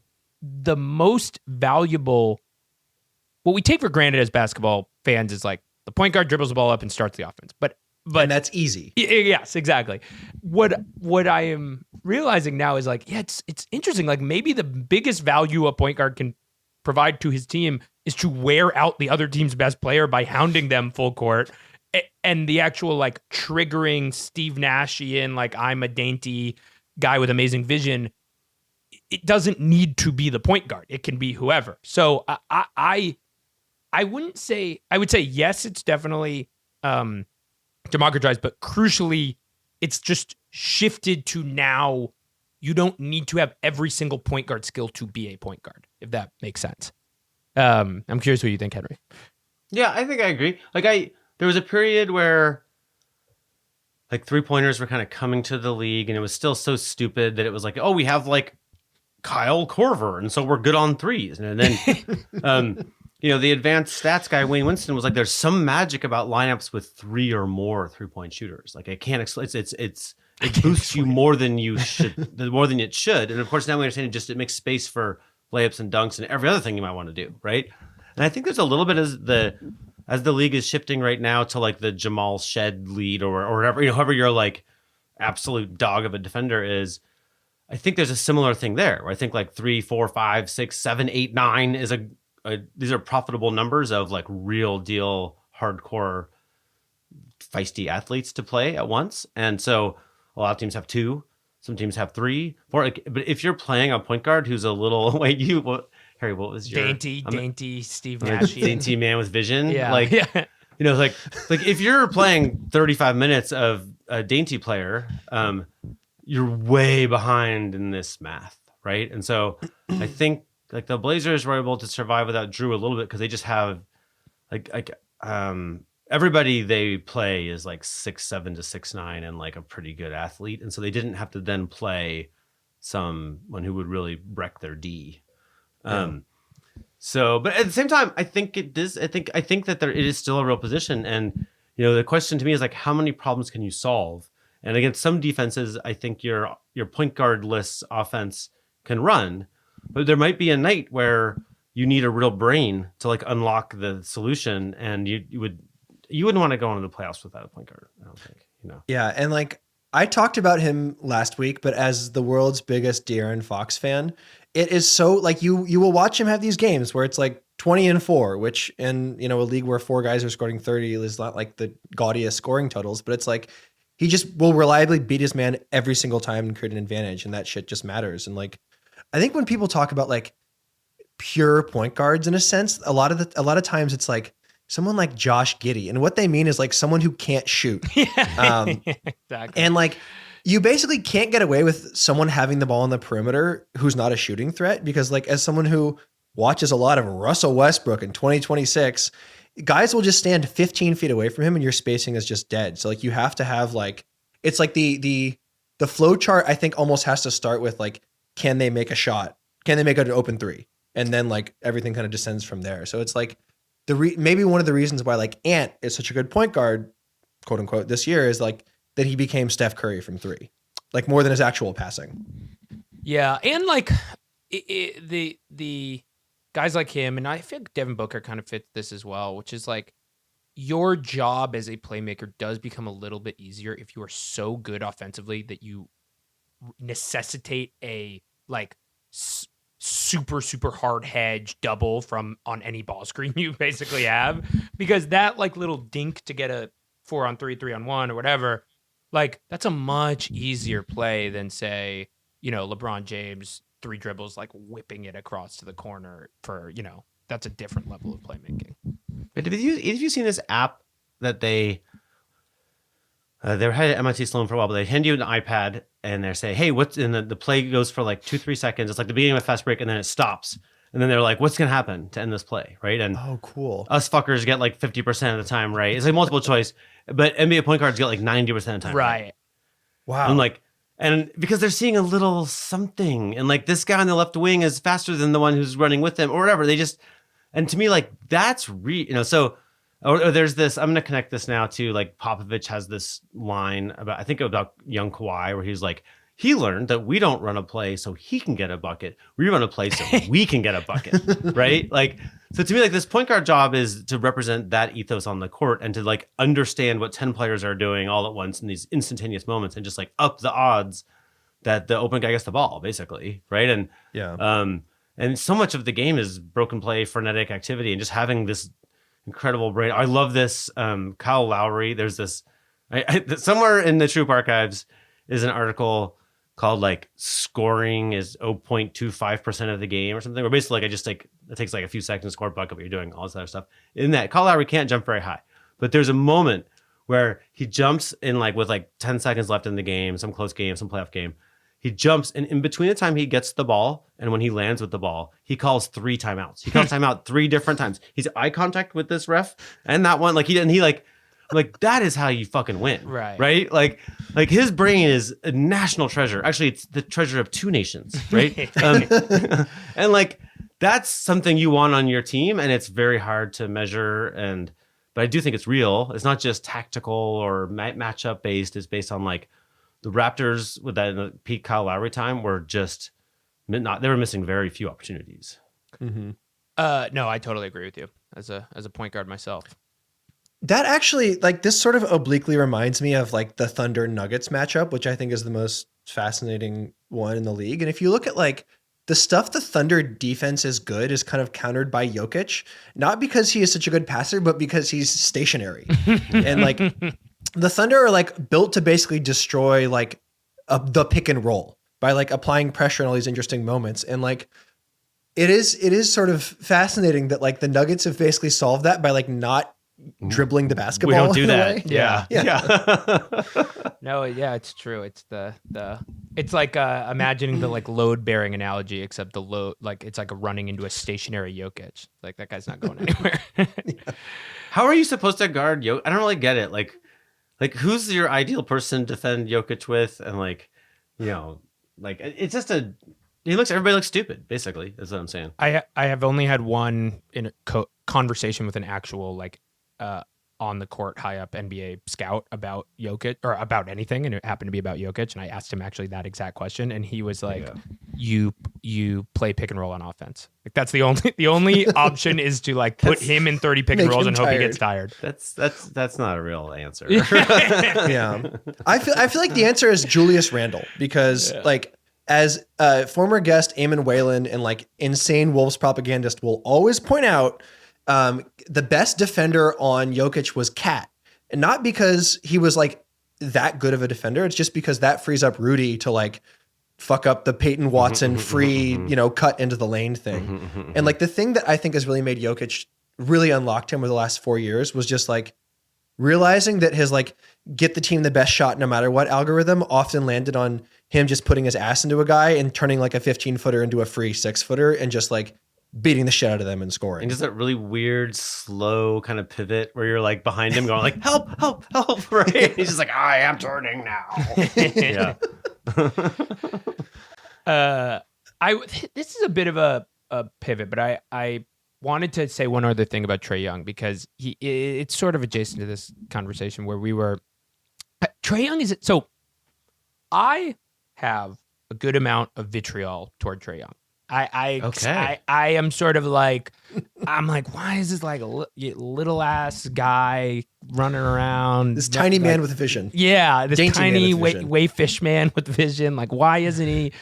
the most valuable, what we take for granted as basketball fans is like the point guard dribbles the ball up and starts the offense. But and that's easy. Yes, exactly. What I am realizing now is like, yeah, it's interesting. Like maybe the biggest value a point guard can provide to his team is to wear out the other team's best player by hounding them full court. And the actual like triggering Steve Nashian, like I'm a dainty guy with amazing vision, it doesn't need to be the point guard. It can be whoever. So I wouldn't say, I would say, yes, it's definitely democratized, but crucially, it's just shifted to now you don't need to have every single point guard skill to be a point guard, if that makes sense. I'm curious what you think, Henry. Yeah, I think I agree. Like there was a period where like 3-pointers were kind of coming to the league and it was still so stupid that it was like, oh, we have like Kyle Korver, and so we're good on threes. And then, the advanced stats guy Wayne Winston was like, "There's some magic about lineups with 3 or more 3-point shooters. Like I can't explain. It boosts you more than you should, more than it should. And of course, now we understand it makes space for layups and dunks and every other thing you might want to do, right? And I think there's a little bit as the league is shifting right now to like the Jamal Shed lead or whatever, however your like absolute dog of a defender is. I think there's a similar thing there where I think like 3, 4, 5, 6, 7, 8, 9 is these are profitable numbers of like real deal hardcore feisty athletes to play at once. And so a lot of teams have 2, some teams have 3, 4. But if you're playing a point guard who's a little Harry, what was your dainty Steve Nash, dainty man with vision? Yeah, like yeah. like if you're playing 35 minutes of a dainty player, you're way behind in this math, right? And so I think like the Blazers were able to survive without Drew a little bit because they just have everybody they play is like 6'7" to 6'9" and like a pretty good athlete, and so they didn't have to then play someone who would really wreck their D. So, but at the same time, I think it is. I think that it is still a real position, and the question to me is like, how many problems can you solve? And against some defenses, I think your point guard-less offense can run, but there might be a night where you need a real brain to like unlock the solution, and you wouldn't want to go into the playoffs without a point guard. I don't think. Yeah, and like I talked about him last week, but as the world's biggest De'Aaron Fox fan, it is so like you will watch him have these games where it's like 20-4, which in a league where 4 guys are scoring 30 is not like the gaudiest scoring totals, but it's like he just will reliably beat his man every single time and create an advantage, and that shit just matters. And like I think when people talk about like pure point guards in a sense, a lot of times it's like someone like Josh Giddey, and what they mean is like someone who can't shoot. Exactly. And like you basically can't get away with someone having the ball on the perimeter who's not a shooting threat, because like as someone who watches a lot of Russell Westbrook in 2026, guys will just stand 15 feet away from him and your spacing is just dead. So like you have to have like, it's like the flow chart I think almost has to start with like, can they make a shot? Can they make an open 3? And then like everything kind of descends from there. So it's like maybe one of the reasons why like Ant is such a good point guard, quote unquote, this year is like that he became Steph Curry from 3, like more than his actual passing. Yeah, and like the guys like him, and I think Devin Booker kind of fits this as well, which is like your job as a playmaker does become a little bit easier if you are so good offensively that you necessitate a like super hard hedge double from on any ball screen you basically have, because that like little dink to get a 4-on-3, 3-on-1 or whatever, like that's a much easier play than say, LeBron James 3 dribbles, like whipping it across to the corner for, that's a different level of playmaking. But have you seen this app that they had at MIT Sloan for a while, but they hand you an iPad and they say, hey, what's in the play goes for like 2-3 seconds. It's like the beginning of a fast break and then it stops. And then they're like, what's going to happen to end this play? Right. And oh, cool. Us fuckers get like 50% of the time. Right. It's like multiple choice, but NBA point guards get like 90% of the time. Right. Wow. I'm like, and because they're seeing a little something, and like this guy on the left wing is faster than the one who's running with them or whatever. They just, and to me, like that's so, or there's this, I'm going to connect this now to like Popovich has this line about young Kawhi where he's like, he learned that we don't run a play so he can get a bucket. We run a play so we can get a bucket, right? Like, so to me, like this point guard job is to represent that ethos on the court and to like understand what 10 players are doing all at once in these instantaneous moments and just like up the odds that the open guy gets the ball, basically, right? And and so much of the game is broken play, frenetic activity, and just having this incredible brain. I love this. Kyle Lowry. There's this somewhere in the Troop archives is an article called like scoring is 0.25% of the game or something. Where basically like it takes like a few seconds to score a bucket, but you're doing all this other stuff. In that, Kyle Lowry can't jump very high, but there's a moment where he jumps in like with like 10 seconds left in the game, some close game, some playoff game. He jumps, and in between the time he gets the ball and when he lands with the ball, he calls 3 timeouts. He calls timeout 3 different times. He's eye contact with this ref and that one. Like he Like that is how you fucking win. Right. Like his brain is a national treasure. Actually, it's the treasure of 2 nations, right? And like that's something you want on your team, and it's very hard to measure. But I do think it's real. It's not just tactical or matchup based. It's based on like the Raptors with that in the peak Kyle Lowry time were just they were missing very few opportunities. No, I totally agree with you as a point guard myself. That actually, like, this sort of obliquely reminds me of like the Thunder Nuggets matchup, which I think is the most fascinating one in the league. And if you look at like the stuff the Thunder defense is good is kind of countered by Jokic, not because he is such a good passer, but because he's stationary. And like the Thunder are like built to basically destroy like the pick and roll by like applying pressure in all these interesting moments. And like, it is sort of fascinating that like the Nuggets have basically solved that by like not dribbling the basketball. We don't do that. Way. Yeah. No, yeah, it's true. It's it's like imagining the like load bearing analogy, except the load, like it's like running into a stationary Jokic. Like that guy's not going anywhere. How are you supposed to guard Jokic? I don't really get it. Like who's your ideal person to defend Jokic with? And like, like it's just everybody looks stupid, basically, is what I'm saying. I have only had one conversation with an actual like on the court high up NBA scout about Jokic or about anything, and it happened to be about Jokic, and I asked him actually that exact question, and he was like, "You play pick and roll on offense. Like that's the only option is to like put him in 30 pick and rolls and hope he gets tired." That's not a real answer. Yeah, I feel like the answer is Julius Randle because like. As former guest Eamon Whalen and like insane Wolves propagandist will always point out, the best defender on Jokic was Cat. And not because he was like that good of a defender. It's just because that frees up Rudy to like fuck up the Peyton Watson free, cut into the lane thing. And like the thing that I think has really made Jokic really unlocked him over the last 4 years was just like realizing that his like get the team the best shot no matter what algorithm often landed on him just putting his ass into a guy and turning like a 15-footer into a free 6-footer and just like beating the shit out of them and scoring. And just that really weird, slow kind of pivot where you're like behind him going like, help, right? He's just like, I am turning now. Yeah. This is a bit of a pivot, but I wanted to say one other thing about Trae Young because it's sort of adjacent to this conversation where we were. Trae Young so I have a good amount of vitriol toward Trae Young. I am sort of like, I'm like, why is this like a little ass guy running around? This tiny man with vision. Yeah, this Dainty tiny fish man with vision. Like, why isn't he,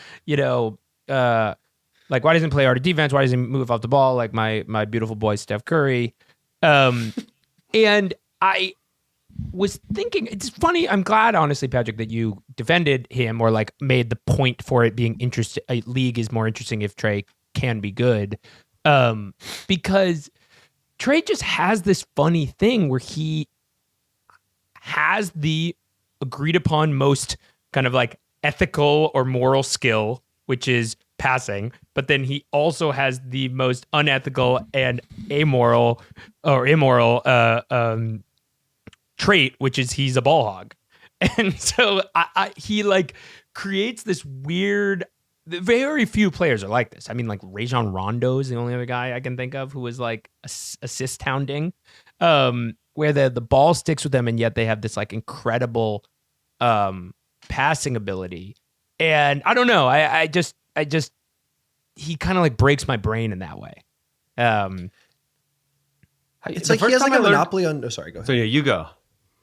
like, why doesn't he play art of defense? Why doesn't he move off the ball like my beautiful boy Steph Curry? And I was thinking, it's funny. I'm glad, honestly, Patrick, that you defended him or like made the point for it being interesting. A league is more interesting if Trae can be good, because Trae just has this funny thing where he has the agreed upon most kind of like ethical or moral skill, which is passing, but then he also has the most unethical and immoral trait, which is he's a ball hog. And so he like creates this weird, very few players are like this. I mean, like Rajon Rondo is the only other guy I can think of who is like assist hounding, where the ball sticks with them and yet they have this like incredible passing ability. And I don't know, I just he kind of like breaks my brain in that way. It's like he has like a monopoly on. Oh, sorry, go ahead. So yeah, you go.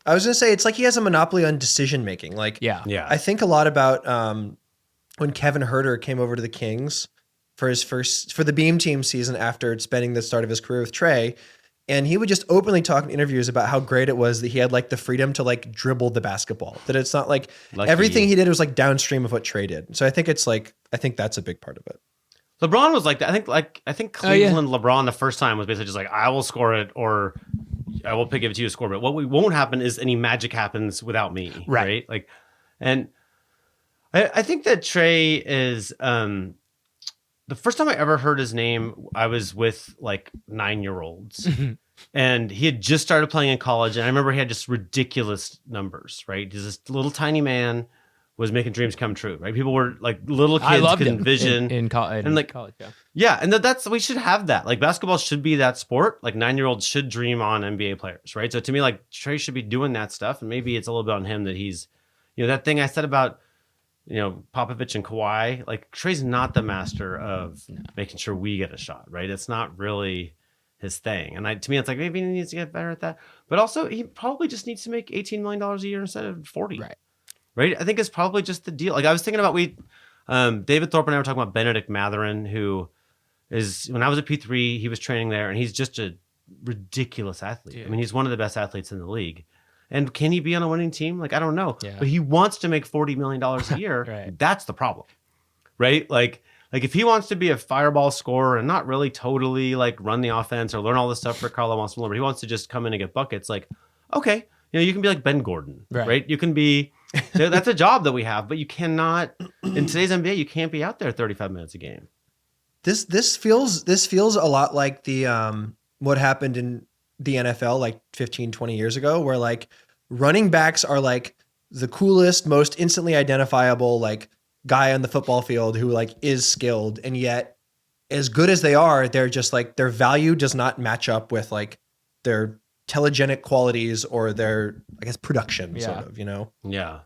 I was gonna say it's like he has a monopoly on decision making. Like, yeah. I think a lot about when Kevin Huerter came over to the Kings for the Beam Team season after spending the start of his career with Trae, and he would just openly talk in interviews about how great it was that he had like the freedom to like dribble the basketball. That it's not like everything he did was like downstream of what Trae did. So I think that's a big part of it. LeBron was like that. I think Cleveland LeBron the first time was basically just like, I will score it or I will give it to you to score. But what won't happen is any magic happens without me. Right? Like, and I think that Trae is the first time I ever heard his name, I was with like 9-year-olds. And he had just started playing in college, and I remember he had just ridiculous numbers, right? He's this little tiny man was making dreams come true, right? People were like little I kids loved could him envision in like college. Yeah. yeah, and that's we should have that. Like basketball should be that sport. Like 9-year-olds should dream on NBA players, right? So to me, like Trey should be doing that stuff, and maybe it's a little bit on him that he's, that thing I said about, Popovich and Kawhi. Like Trey's not the master of making sure we get a shot, right? It's not really his thing, and to me, it's like maybe he needs to get better at that. But also, he probably just needs to make $18 million a year instead of 40. Right? I think it's probably just the deal. Like I was thinking about David Thorpe and I were talking about Benedict Matherin, who is, when I was at P3, he was training there, and he's just a ridiculous athlete. Yeah. I mean, he's one of the best athletes in the league. And can he be on a winning team? Like, I don't know. Yeah. But he wants to make $40 million a year. Right. That's the problem. Right? Like if he wants to be a fireball scorer and not really totally like run the offense or learn all this stuff for Carlo wants to learn, but he wants to just come in and get buckets, like, okay, you can be like Ben Gordon, right? You can be, that's a job that we have, but you cannot, in today's NBA, you can't be out there 35 minutes a game. This feels a lot like the what happened in the NFL like 15, 20 years ago, where like running backs are like the coolest, most instantly identifiable like guy on the football field who like is skilled, and yet as good as they are, they're just like their value does not match up with like their telegenic qualities or their, I guess, production sort of, Yeah.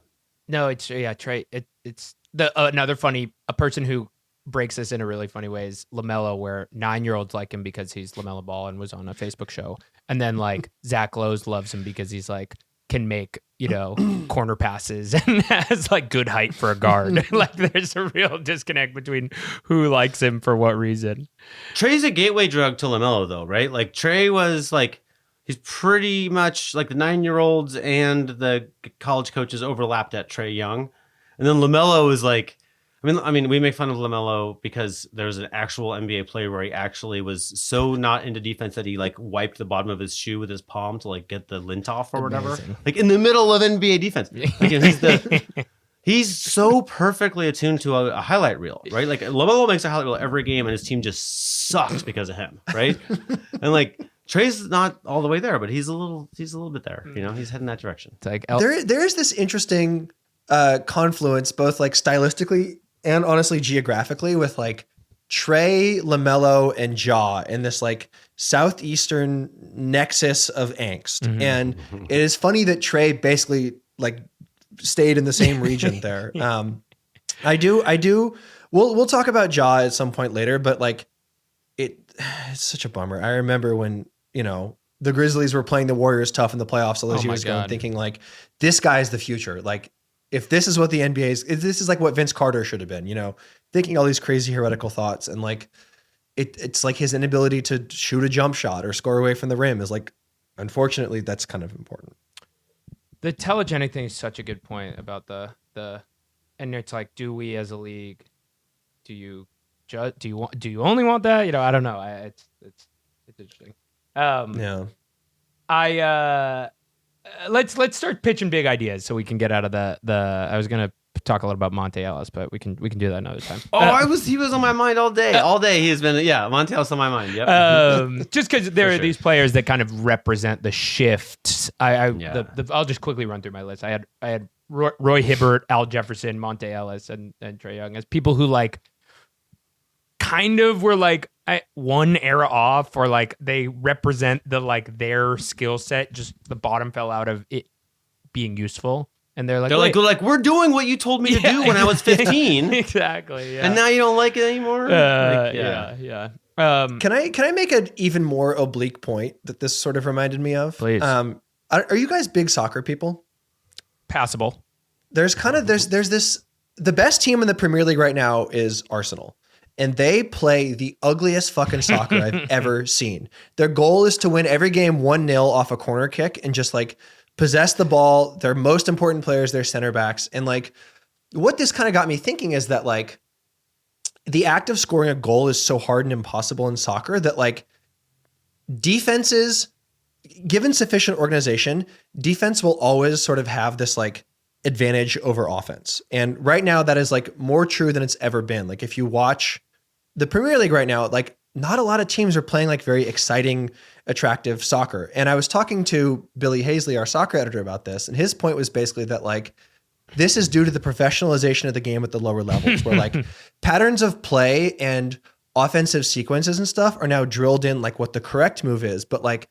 No, it's Trey. It's the another funny a person who breaks this in a really funny way is LaMelo, where 9-year-olds like him because he's LaMelo Ball and was on a Facebook show, and then like Zach Lowe's loves him because he's like can make corner passes and has like good height for a guard. Like there's a real disconnect between who likes him for what reason. Trey's a gateway drug to LaMelo, though, right? Like Trey was like. He's pretty much like the 9-year-olds and the college coaches overlapped at Trey Young. And then LaMelo is like, I mean, we make fun of LaMelo because there's an actual NBA player where he actually was so not into defense that he like wiped the bottom of his shoe with his palm to like get the lint off or whatever. Like in the middle of NBA defense. Like, he's so perfectly attuned to a highlight reel, right? Like LaMelo makes a highlight reel every game and his team just sucks because of him, right? And like, Trey's not all the way there, but he's a little bit there. He's heading that direction. It's like there is this interesting confluence, both like stylistically and honestly geographically, with like Trey, LaMelo, and Ja in this like southeastern nexus of angst. Mm-hmm. And it is funny that Trey basically like stayed in the same region there. I do. We'll talk about Ja at some point later, but like it's such a bummer. I remember when the Grizzlies were playing the Warriors tough in the playoffs all those years ago, and thinking like, this guy's the future. Like, if this is what the NBA is, if this is like what Vince Carter should have been, thinking all these crazy heretical thoughts, and like, it's like his inability to shoot a jump shot or score away from the rim is like, unfortunately, that's kind of important. The telegenic thing is such a good point about the, and it's like, do we as a league, do you only want that? I don't know. It's interesting. Let's start pitching big ideas so we can get out of the I was gonna talk a lot about Monte Ellis, but we can do that another time. He was on my mind all day. All day he's been Monte Ellis on my mind. Yep. Just because there are these players that kind of represent the shifts. I'll just quickly run through my list. I had Roy Hibbert, Al Jefferson, Monte Ellis, and Trey Young as people who like kind of were like one era off, or like they represent the like their skill set, just the bottom fell out of it being useful, and they're like we're doing what you told me to do when I was 15. Exactly. Yeah. And now you don't like it anymore. Yeah. Can I make an even more oblique point that this sort of reminded me of? Please. Are you guys big soccer people? Passable. There's this, the best team in the Premier League right now is Arsenal. And they play the ugliest fucking soccer I've ever seen. Their goal is to win every game 1-0 off a corner kick and just like possess the ball. Their most important players, their center backs. And like what this kind of got me thinking is that like the act of scoring a goal is so hard and impossible in soccer that like defenses, given sufficient organization, defense will always sort of have this like advantage over offense. And right now that is like more true than it's ever been. Like if you watch the Premier League right now, like not a lot of teams are playing like very exciting, attractive soccer. And I was talking to Billy Hazley, our soccer editor, about this, and his point was basically that like this is due to the professionalization of the game at the lower levels, where like patterns of play and offensive sequences and stuff are now drilled in like what the correct move is. But like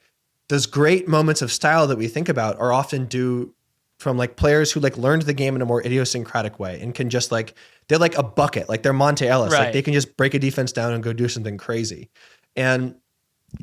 those great moments of style that we think about are often due from like players who like learned the game in a more idiosyncratic way and can just like, they're like a bucket, like they're Monte Ellis. Right. Like they can just break a defense down and go do something crazy. And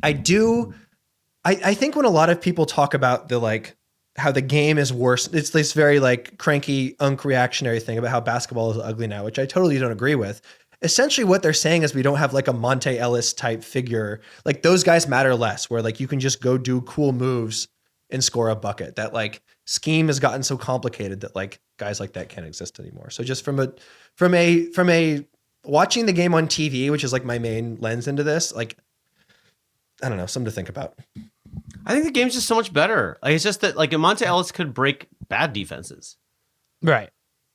I think when a lot of people talk about the like how the game is worse, it's this very like cranky, reactionary thing about how basketball is ugly now, which I totally don't agree with. Essentially what they're saying is we don't have like a Monte Ellis type figure. Like those guys matter less, where like you can just go do cool moves and score a bucket. That like scheme has gotten so complicated that like guys like that can't exist anymore. So just from a watching the game on TV, which is like my main lens into this, like, I don't know, something to think about. I think the game's just so much better. Like, it's just that like Monte Ellis could break bad defenses, Right.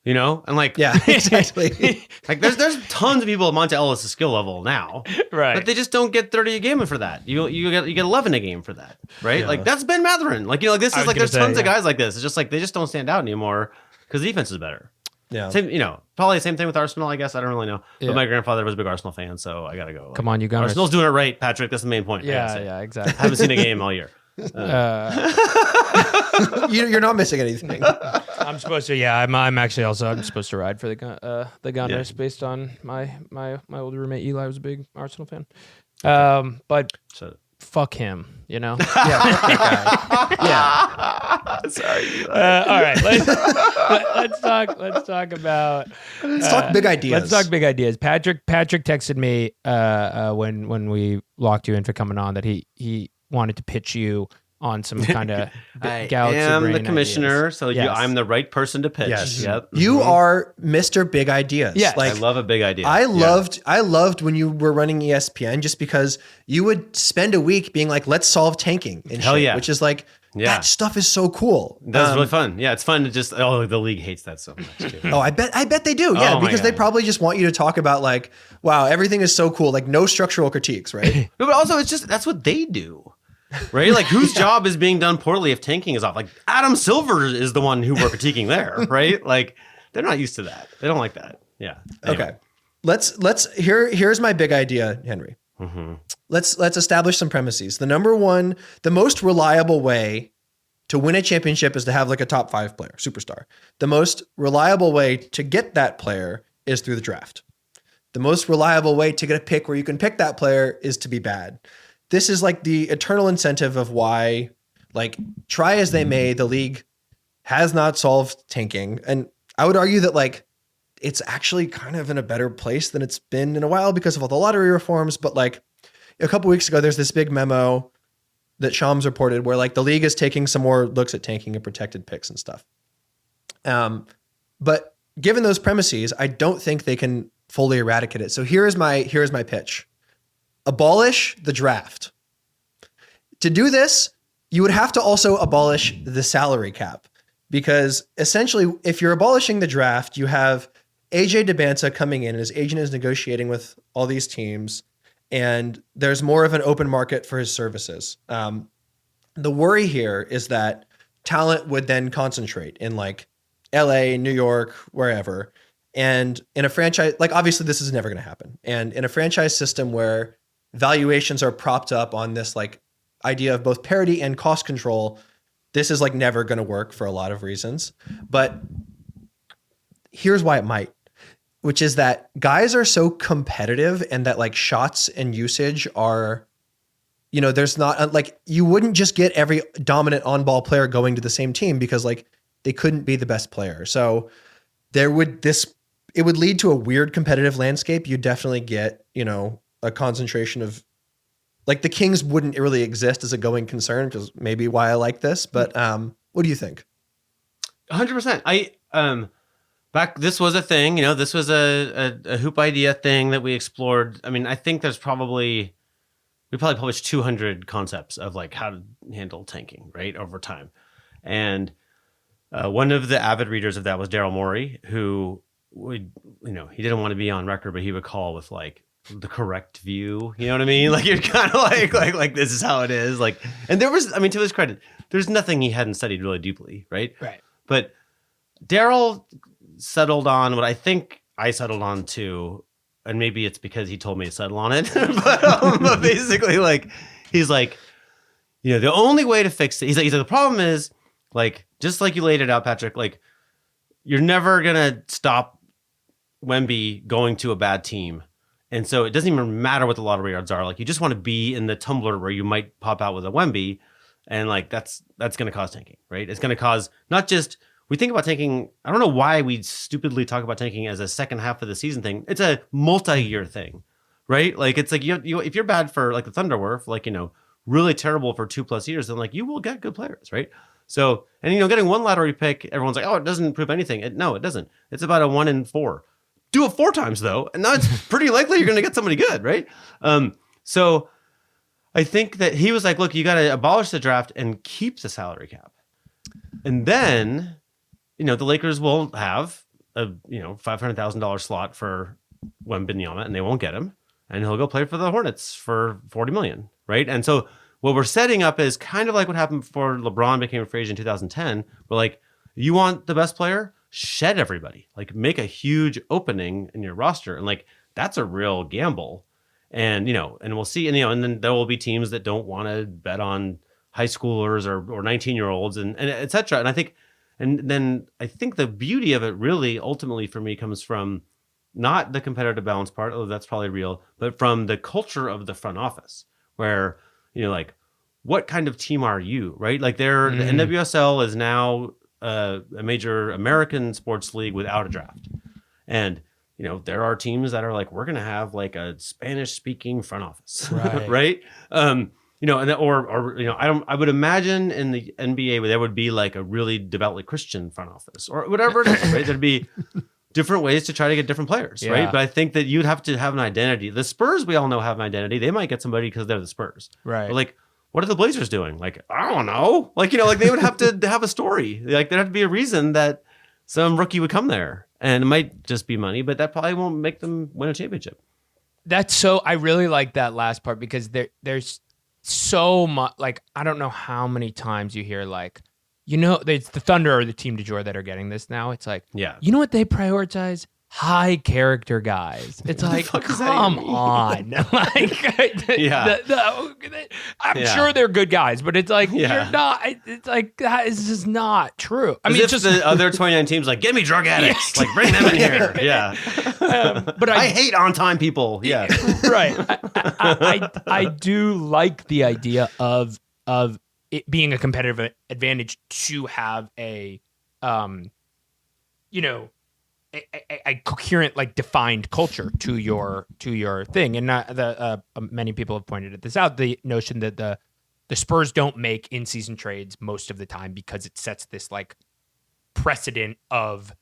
you know, and like Yeah, exactly. like there's tons of people at Monte Ellis' skill level now, Right. but they just don't get 30 a game for that. You get 11 a game for that, right? Yeah. Like that's Ben Matherin. Like, you know, like this I is was like gonna there's tons say, of guys like this. It's just like they just don't stand out anymore because the defense is better. Yeah. Same, you know, probably the same thing with Arsenal, I guess. I don't really know. Yeah. But my grandfather was a big Arsenal fan, so I gotta go. Like, Come on, you Gunners. Arsenal's doing it right, Patrick. That's the main point. I gotta Yeah, say. yeah, exactly. I haven't seen a game all year. You're not missing anything. I'm supposed to. Yeah, I'm actually also. I'm supposed to ride for the Gunners based on my old roommate Eli was a big Arsenal fan. But So, fuck him, you know. Yeah. Yeah. sorry. All right, let's talk. Let's talk about. Let's talk big ideas. Let's talk big ideas. Patrick texted me when we locked you in for coming on that he wanted to pitch you on some kind of I galaxy am brain the commissioner, ideas. so Yes. I'm the right person to pitch. Yes. Yep. You are Mr. Big Ideas. Yes. Like I love a big idea. I loved when you were running ESPN just because you would spend a week being like, let's solve tanking and Hell shit, yeah. which is like, Yeah. that stuff is so cool. That's really fun. Yeah, it's fun to just. Oh, the league hates that so much. Too. Oh, I bet they do. Yeah, Oh my because they God. probably just want you to talk about like, wow, everything is so cool. Like no structural critiques, right? No, but also it's just that's what they do, right? Like whose job is being done poorly if tanking is off? Like Adam Silver is the one who we're critiquing there, right? Like they're not used to that. They don't like that. Yeah. Anyway. Okay. Here's my big idea, Henry. Mm-hmm. Let's establish some premises. The most reliable way to win a championship is to have like a top 5 player, superstar. The most reliable way to get that player is through the draft. The most reliable way to get a pick where you can pick that player is to be bad. This is like the eternal incentive of why, like, try as they may, the league has not solved tanking. And I would argue that like it's actually kind of in a better place than it's been in a while because of all the lottery reforms. But like a couple weeks ago, there's this big memo that Shams reported where like the league is taking some more looks at tanking and protected picks and stuff. But given those premises, I don't think they can fully eradicate it. So here's my pitch. Abolish the draft. To do this, you would have to also abolish the salary cap because essentially if you're abolishing the draft, you have AJ DeBanta coming in and his agent is negotiating with all these teams and there's more of an open market for his services. The worry here is that talent would then concentrate in like LA, New York, wherever. And in a franchise, like obviously this is never going to happen. And in a franchise system where valuations are propped up on this like idea of both parity and cost control, this is like never going to work for a lot of reasons. But here's why it might, which is that guys are so competitive and that like shots and usage are, you know, there's not like, you wouldn't just get every dominant on-ball player going to the same team because like they couldn't be the best player. So it would lead to a weird competitive landscape. You definitely get, you know, a concentration of like the Kings wouldn't really exist as a going concern, which is maybe why I like this. But what do you think? 100%. This was a thing, you know, this was a hoop idea thing that we explored. I mean, I think we probably published 200 concepts of like how to handle tanking, right, over time. And one of the avid readers of that was Daryl Morey, who would, you know, he didn't want to be on record, but he would call with like the correct view. You know what I mean? Like you're kind of like this is how it is. Like, and there was, I mean, to his credit, there's nothing he hadn't studied really deeply, right? Right. But Daryl settled on what I think I settled on too, and maybe it's because he told me to settle on it. but basically, like he's like, you know, the only way to fix it. He's like the problem is like just like you laid it out, Patrick. Like you're never gonna stop Wemby going to a bad team. And so it doesn't even matter what the lottery odds are. Like you just want to be in the tumbler where you might pop out with a Wemby. And like, that's going to cause tanking, right? It's going to cause not just, we think about tanking. I don't know why we stupidly talk about tanking as a second half of the season thing. It's a multi-year thing, right? Like it's like, you if you're bad for like the Thunder were, for like, you know, really terrible for 2+ years, then like you will get good players, right? So, and you know, getting one lottery pick, everyone's like, oh, it doesn't prove anything. No, it doesn't. It's about a 1 in 4. Do it 4 times though, and now it's pretty likely you're going to get somebody good, right? So I think that he was like, look, you got to abolish the draft and keep the salary cap, and then you know the Lakers will have a $500,000 slot for Wembanyama, and they won't get him, and he'll go play for the Hornets for $40 million, right? And so what we're setting up is kind of like what happened before LeBron became a free agent in 2010. We're like, you want the best player? Shed everybody, like make a huge opening in your roster. And like, that's a real gamble. And, you know, and we'll see, and, you know, and then there will be teams that don't want to bet on high schoolers or 19-year-olds and et cetera. And I think, and then I think the beauty of it really ultimately for me comes from not the competitive balance part, although that's probably real, but from the culture of the front office where, you know, like what kind of team are you, right? Like the NWSL is now a major American sports league without a draft. And, you know, there are teams that are like, we're going to have like a Spanish speaking front office, Right. right? You know, and or, you know, I would imagine in the NBA where there would be like a really devoutly Christian front office or whatever it is, right? There'd be different ways to try to get different players, Yeah. right? But I think that you'd have to have an identity. The Spurs, we all know, have an identity. They might get somebody because they're the Spurs. Right. But like, what are the Blazers doing? Like, I don't know. Like, you know, like they would have to have a story. Like there'd have to be a reason that some rookie would come there. And it might just be money, but that probably won't make them win a championship. That's so, I really like that last part because there's so much, like, I don't know how many times you hear like, you know, it's the Thunder or the Team du jour that are getting this now. It's like, Yeah. you know what they prioritize? High character guys. It's like, fuck does that come even mean? on. Like, Yeah. I'm Yeah. sure they're good guys, but it's like, Yeah. you're not, it's like, that is just not true. I I mean, mean, it's just, the other 29 teams like, get me drug addicts. Like, bring them in here. Yeah. but I hate on-time people. Yeah. right. I do like the idea of it being a competitive advantage to have a, you know, a coherent, like defined culture to your thing. And many people have pointed this out, the notion that the Spurs don't make in-season trades most of the time because it sets this like precedent of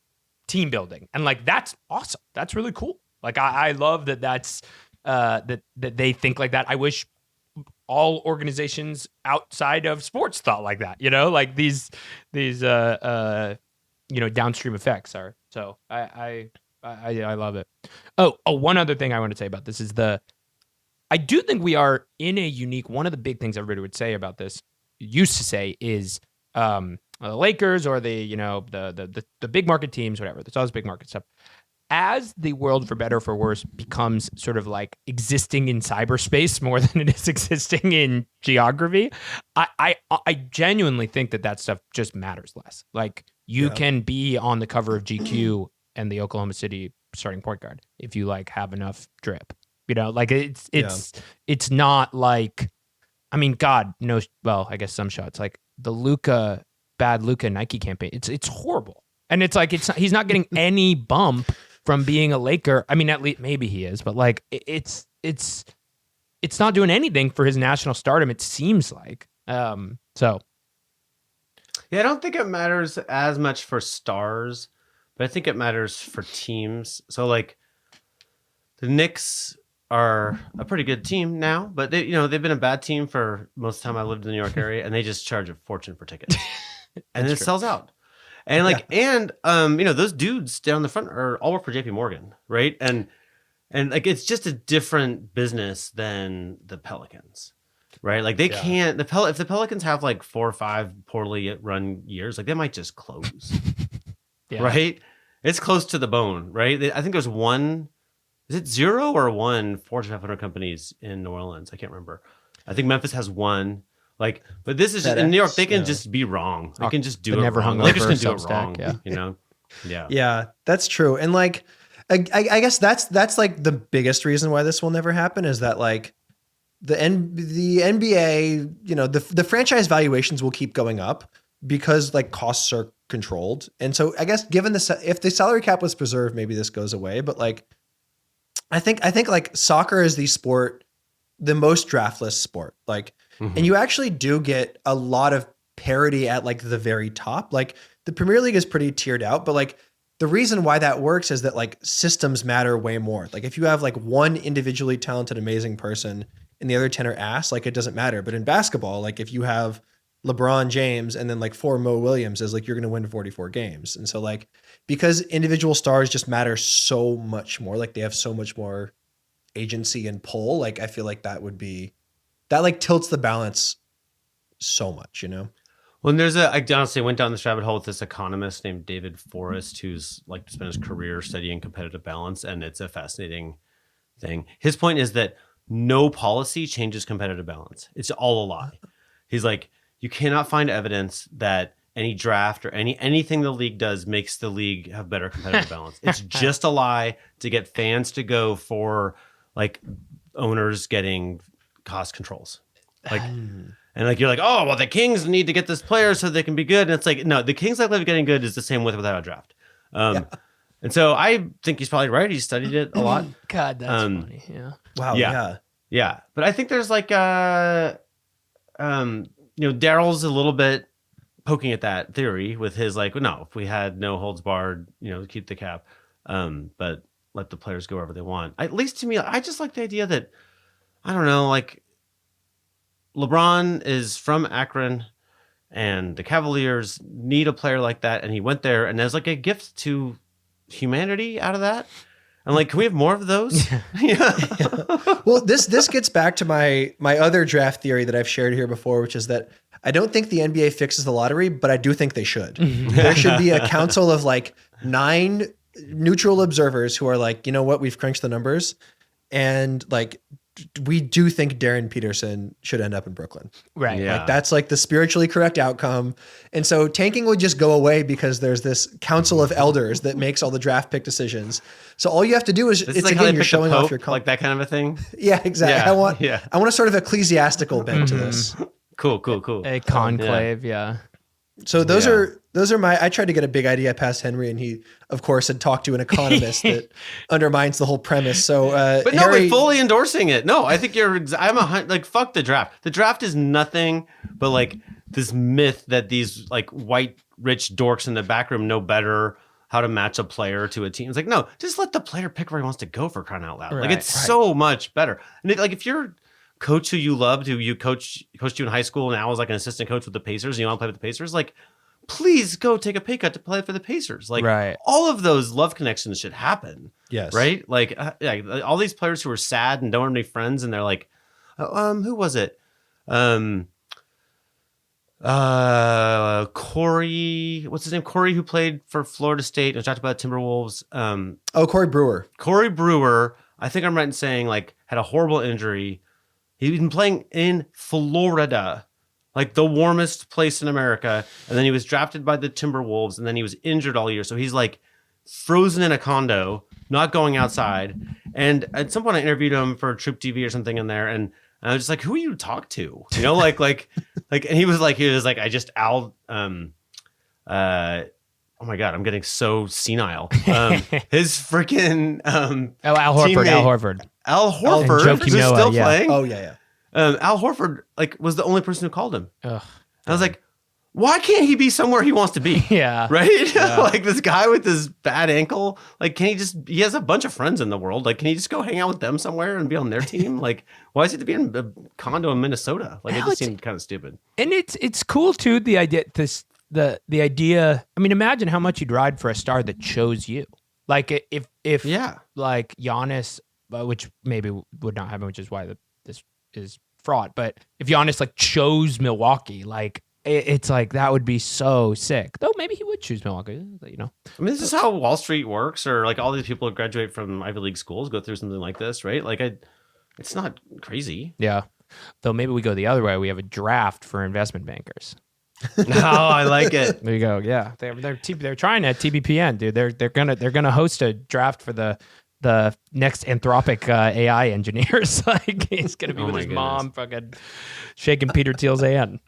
team building. And like, that's awesome. That's really cool. Like, I love that's that they think like that. I wish all organizations outside of sports thought like that, you know, like these you know, downstream effects are. So I love it. Oh, one other thing I want to say about this is I do think we are in a unique, one of the big things everybody would say about this, used to say, is the Lakers or the big market teams, whatever. There's always big market stuff. As the world, for better or for worse, becomes sort of like existing in cyberspace more than it is existing in geography, I genuinely think that stuff just matters less. Like, you can be on the cover of GQ and the Oklahoma City starting point guard if you like have enough drip. You know, like it's not like, I mean, God knows. Well, I guess some shots like the bad Luka Nike campaign. It's horrible, and it's like he's not getting any bump from being a Laker. I mean, at least maybe he is, but like it's not doing anything for his national stardom. It seems like so. Yeah, I don't think it matters as much for stars, but I think it matters for teams. So like the Knicks are a pretty good team now, but they've been a bad team for most of the time I lived in the New York area, and they just charge a fortune for tickets. And it sells out. And those dudes down the front are all work for JP Morgan, right? And And like it's just a different business than the Pelicans, right? Like they can't. If the Pelicans have like 4 or 5 poorly run years, like they might just close, right? It's close to the bone, right? I think there's one. Is it 0 or 1 Fortune 500 companies in New Orleans? I can't remember. I think Memphis has 1. Like, but this is just, in New York. They can just be wrong. They can just do it never wrong. hung Lakers over can do it Substack, wrong. yeah. You know. Yeah. Yeah, that's true. And like, I guess that's like the biggest reason why this will never happen is that like the NBA, you know, the franchise valuations will keep going up because like costs are controlled. And so I guess given if the salary cap was preserved, maybe this goes away. But like, I think like soccer is the most draftless sport. Like, and you actually do get a lot of parity at like the very top. Like the Premier League is pretty tiered out, but like the reason why that works is that like systems matter way more. Like if you have like one individually talented, amazing person and the other 10 are ass, like it doesn't matter. But in basketball, like if you have LeBron James and then like 4 Mo Williams, is like you're going to win 44 games. And so like, because individual stars just matter so much more, like they have so much more agency and pull. Like I feel like that like tilts the balance so much, you know? Well, and I honestly went down this rabbit hole with this economist named David Forrest, who's like spent his career studying competitive balance, and it's a fascinating thing. His point is that no policy changes competitive balance. It's all a lie. He's like, you cannot find evidence that any draft or anything the league does makes the league have better competitive balance. It's just a lie to get fans to go for like owners getting cost controls. Like, and like you're like, oh well, the Kings need to get this player so they can be good. And it's like, no, the Kings like getting good is the same with or without a draft. And so I think he's probably right. He studied it a lot. God, that's funny. Yeah. Wow. Yeah. But I think there's like Daryl's a little bit poking at that theory with his like, no, if we had no holds barred, keep the cap, but let the players go wherever they want. At least to me, I just like the idea that, I don't know, like LeBron is from Akron and the Cavaliers need a player like that. And he went there and there's like a gift to humanity out of that. I'm like, can we have more of those? Yeah. Well, this gets back to my other draft theory that I've shared here before, which is that I don't think the NBA fixes the lottery, but I do think they should. There should be a council of like 9 neutral observers who are like, you know what, we've crunched the numbers, and like we do think Darren Peterson should end up in Brooklyn. Right. Yeah. Like that's like the spiritually correct outcome. And so tanking would just go away because there's this council of elders that makes all the draft pick decisions. So all you have to do is, This it's is like how again, they you're pick the showing Pope, off your like that kind of a thing. Yeah, exactly. Yeah, I want a sort of ecclesiastical bent to this. Cool. A conclave. Yeah. So those are my, I tried to get a big idea past Henry, and he of course had talked to an economist that undermines the whole premise. So, But no, we're fully endorsing it. No, I think fuck the draft. The draft is nothing but like this myth that these like white rich dorks in the back room know better how to match a player to a team. It's like, no, just let the player pick where he wants to go, for crying out loud. Like it's so much better. And like if you're coach who you loved, who you coached you in high school, now is like an assistant coach with the Pacers, and you want to play with the Pacers, like please go take a pay cut to play for the Pacers. Like all of those love connections should happen. Yes. Right? Like all these players who are sad and don't have any friends, and they're like, who was it? Corey, what's his name? Corey, who played for Florida State and talked about Timberwolves. Corey Brewer. Corey Brewer, I think I'm right in saying, like, had a horrible injury. He'd been playing in Florida, like the warmest place in America. And then he was drafted by the Timberwolves, and then he was injured all year. So he's like frozen in a condo, not going outside. And at some point I interviewed him for Troop TV or something in there. And I was just like, who are you to talk to? And he was like, I just oh my God, I'm getting so senile. His freaking Al Horford. Al Horford Joakim is Noah, still yeah. playing. Oh yeah. Al Horford was the only person who called him. Ugh. I was like, why can't he be somewhere he wants to be? Yeah. Right? Yeah. Like this guy with this bad ankle, like he has a bunch of friends in the world. Like, can he just go hang out with them somewhere and be on their team? Like, why is he to be in a condo in Minnesota? Like, it just seemed kind of stupid. And it's cool too, the idea the idea, I mean, imagine how much you'd ride for a star that chose you. Like if like Giannis which maybe would not happen, which is why this is fraught. But if Giannis like chose Milwaukee, like it's like that would be so sick. Though maybe he would choose Milwaukee, you know. I mean, this is how Wall Street works, or like all these people who graduate from Ivy League schools go through something like this, right? Like it's not crazy. Yeah. Though maybe we go the other way. We have a draft for investment bankers. No, I like it. There you go. Yeah, they're trying at TBPN, dude. They're gonna host a draft for the next Anthropic AI engineers. Like he's gonna be with his mom, fucking shaking Peter Thiel's hand.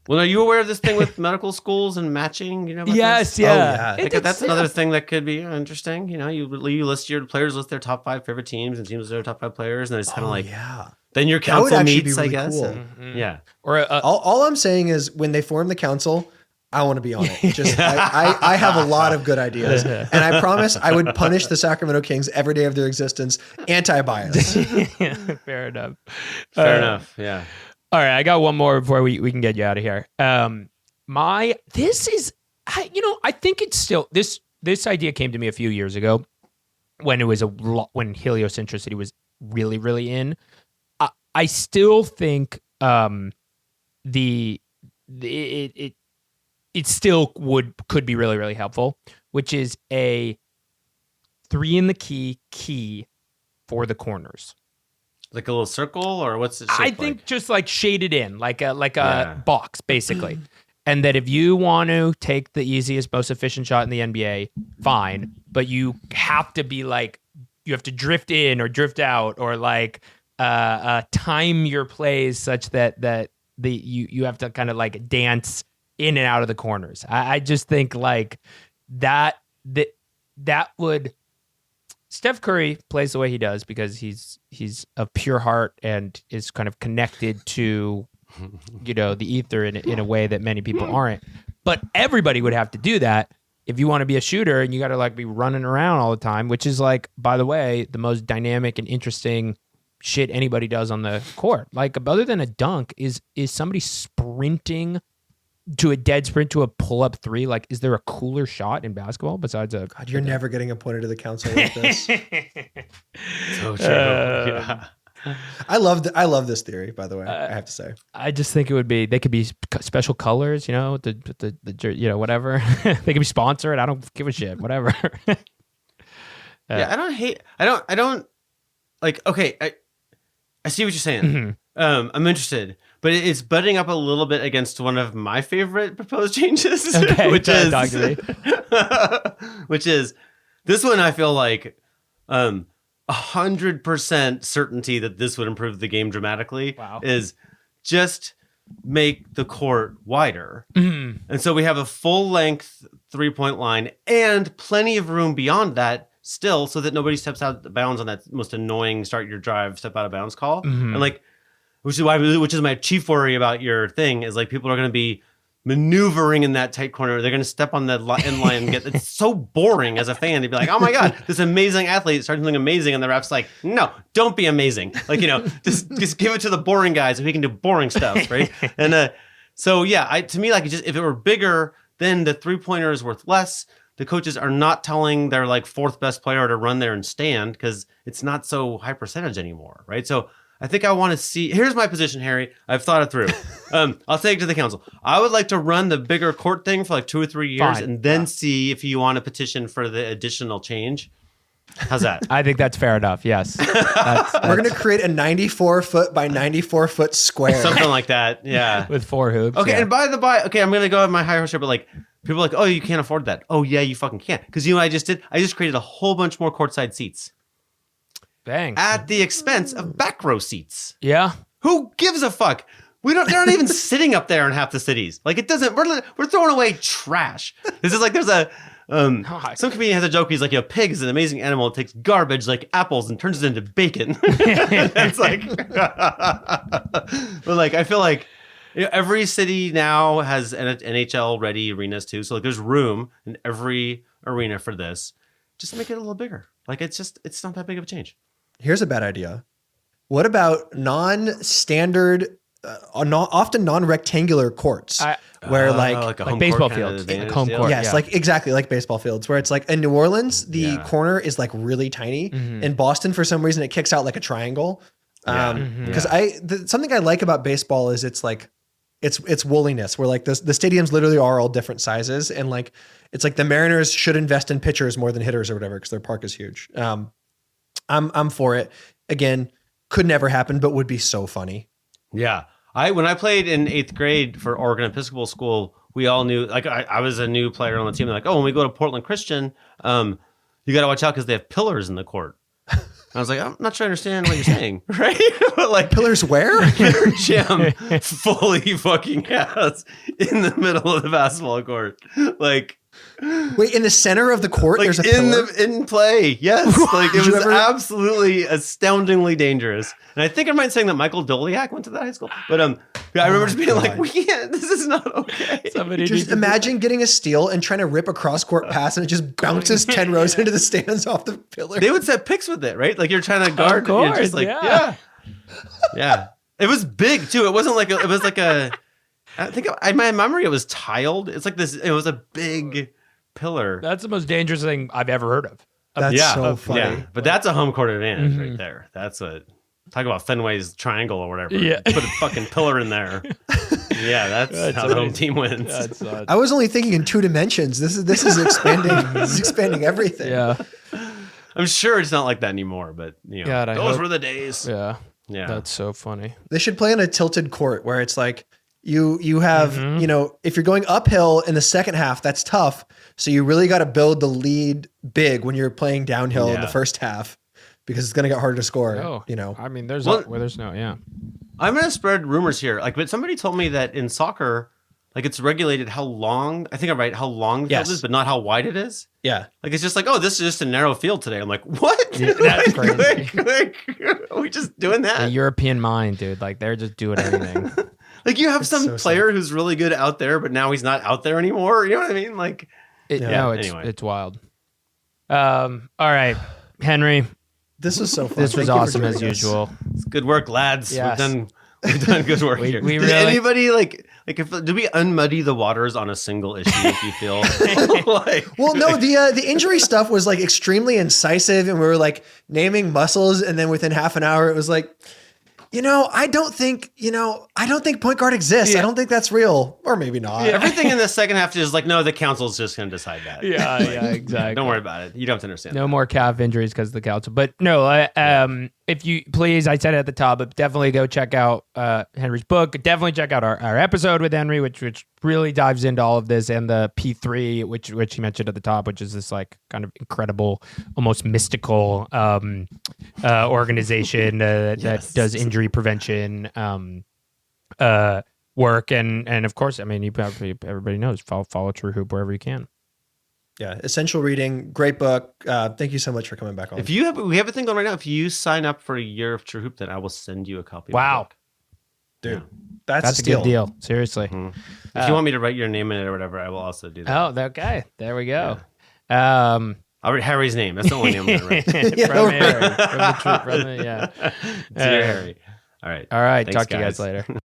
Well, are you aware of this thing with medical schools and matching? You know? About Yes, this? yeah. Like, that's another thing that could be interesting. You know, you list your players, list their top 5 favorite teams, and teams list their top 5 players, and it's kind of like, then your council meets, really I guess. Cool. And, yeah. Or all I'm saying is when they form the council, I want to be on it. Just I have a lot of good ideas, and I promise I would punish the Sacramento Kings every day of their existence, anti-bias. Fair enough. Fair enough. Yeah. All right, I got one more before we can get you out of here. I think it's still this idea came to me a few years ago when it was when heliocentricity was really, really in. I still think it still could be really, really helpful, which is a 3 in the key for the corners. Like a little circle, or what's it? I think just like shaded in, like a box, basically. And that if you want to take the easiest, most efficient shot in the NBA, fine. But you have to be like, you have to drift in or drift out, or like time your plays such that you have to kind of like dance in and out of the corners. I just think like that would. Steph Curry plays the way he does because he's of pure heart and is kind of connected to, the ether in a way that many people aren't. But everybody would have to do that if you want to be a shooter, and you got to like be running around all the time, which is like, by the way, the most dynamic and interesting shit anybody does on the court. Like, other than a dunk, is somebody sprinting to a dead sprint to a pull-up 3? Like, is there a cooler shot in basketball besides a... God, you're never getting appointed to the council like this. So true. Yeah. I love this theory, by the way, I have to say. I just think they could be special colors, the whatever. They could be sponsored. I don't give a shit, whatever. Yeah, I don't like, okay, I see what you're saying. Mm-hmm. I'm interested. But it's butting up a little bit against one of my favorite proposed changes, okay, which is this one. I feel like 100% certainty that this would improve the game dramatically. Wow. Is just make the court wider, and so we have a full length 3-point line and plenty of room beyond that still, so that nobody steps out of bounds on that most annoying start your drive, step out of bounds call, and like. Which is my chief worry about your thing is like people are going to be maneuvering in that tight corner. They're going to step on the end line and it's so boring as a fan to be like, oh my God, this amazing athlete started something amazing. And the ref's like, no, don't be amazing. Like, just give it to the boring guys so he can do boring stuff. Right. And so, yeah, to me, like if it were bigger, then the 3-pointer is worth less. The coaches are not telling their like 4th best player to run there and stand because it's not so high percentage anymore. Right. So, I think I want to see. Here's my position, Harry. I've thought it through. I'll take it to the council. I would like to run the bigger court thing for like 2 or 3 years, and then see if you want to petition for the additional change. How's that? I think that's fair enough. Yes. We're going to create a 94-foot by 94-foot square, something like that. Yeah, with 4 hoops. Okay, yeah. and by the by, okay, I'm going to go with my high horse here, but like people are like, oh, you can't afford that. Oh yeah, you fucking can't, because you know what I just did? I just created a whole bunch more courtside seats. Bang. At the expense of back row seats. Yeah. Who gives a fuck? They're not even sitting up there in half the cities. Like it doesn't, we're throwing away trash. This is like, there's a, some comedian has a joke. He's like, pig is an amazing animal. It takes garbage like apples and turns it into bacon. It's like, but like, I feel like every city now has NHL ready arenas too. So like there's room in every arena for this. Just make it a little bigger. Like it's not that big of a change. Here's a bad idea. What about non-standard often non-rectangular courts where like a like home baseball court kind of fields, advantage, like home court. yes, yeah. like exactly like baseball fields, where it's like in New Orleans, the corner is like really tiny. In Boston, for some reason, it kicks out like a triangle. Because something I like about baseball is it's like it's wooliness, where like the stadiums literally are all different sizes, and like it's like the Mariners should invest in pitchers more than hitters or whatever because their park is huge. I'm for it. Again, could never happen, but would be so funny. Yeah. When I played in 8th grade for Oregon Episcopal School, we all knew, like I was a new player on the team. They're like, oh, when we go to Portland Christian, you got to watch out because they have pillars in the court. I was like, I'm not sure I understand what you're saying, right? But like Pillars where? their gym fully fucking has in the middle of the basketball court. Like, Wait, in the center of the court, like there's a pillar? in play, yes. Like it Did you was ever- absolutely astoundingly dangerous. And I think I might saying that Michael Doliak went to that high school. But yeah, I remember just being like, we can't. This is not okay. Somebody Just needs imagine getting a steal and trying to rip a cross-court pass, and it just bounces 10 rows into the stands off the pillar. They would set picks with it, right? Like you're trying to guard. You're course, just like, yeah. yeah. It was big too. It wasn't like it was like a. I think in my memory it was tiled. It's like this. It was a big pillar. That's the most dangerous thing I've ever heard of. That's yeah, so funny. yeah. But that's a home court advantage right there. That's a talk about Fenway's triangle or whatever. Yeah. Put a fucking pillar in there. Yeah, that's how the home team wins. That's I was only thinking in 2 dimensions. This is expanding. This is expanding everything. yeah, I'm sure it's not like that anymore, but you know, God, I those hope- were the days. yeah. Yeah. That's so funny. They should play on a tilted court where it's like you have, you know, if you're going uphill in the second half, that's tough. So you really got to build the lead big when you're playing downhill in the Yeah. first half because it's going to get harder to score, Oh, you know. I mean, there's Well- there's no, yeah. I'm gonna spread rumors here. Like, but somebody told me that in soccer, like it's regulated how long. I think I'm right. How long the Yes. field is, but not how wide it is. Yeah. Like it's just like, oh, this is just a narrow field today. I'm like, what? Yeah, that's crazy. Are we just doing The that? European mind, dude. Like they're just doing everything. Like you have It's some so player who's really good out there, but now he's not out there anymore. You know what I mean? Like, No, Anyway. it's wild. All right, Henry. This was so fun. This was Thank you for awesome doing as this. usual. it's good work, lads. Yes. We've done good work We- here. we Did really- anybody like if did we unmuddy the waters on a single issue? If you feel like, Well, no, the injury stuff was like extremely incisive, and we were like naming muscles, and then within half an hour, it was like, I don't think point guard exists. I don't think that's real, or maybe not. everything in the second half is like, no, the council's just going to decide that. Yeah, exactly. Don't worry about it. You don't have to understand. No more calf injuries because of the council. But no, if you please, I said it at the top, but definitely go check out Henry's book. Definitely check out our episode with Henry, which really dives into all of this, and the P3, which he mentioned at the top, which is this like kind of incredible, almost mystical organization that does injury prevention work, and of course, I mean, everybody knows follow True Hoop wherever you can. Yeah, essential reading, great book. Thank you so much for coming back on. We have a thing going right now. If you sign up for a year of True Hoop, then I will send you a copy. Of the book. Dude, that's That's a a steal. good deal. Seriously. If you want me to write your name in it or whatever, I will also do that. Oh, okay. There we go. I'll write Harry's name. That's the only name I'm going to write. Yeah, From right. Harry. Yeah. Dear Harry. All right. All right. Thanks, Talk to you guys guys. later.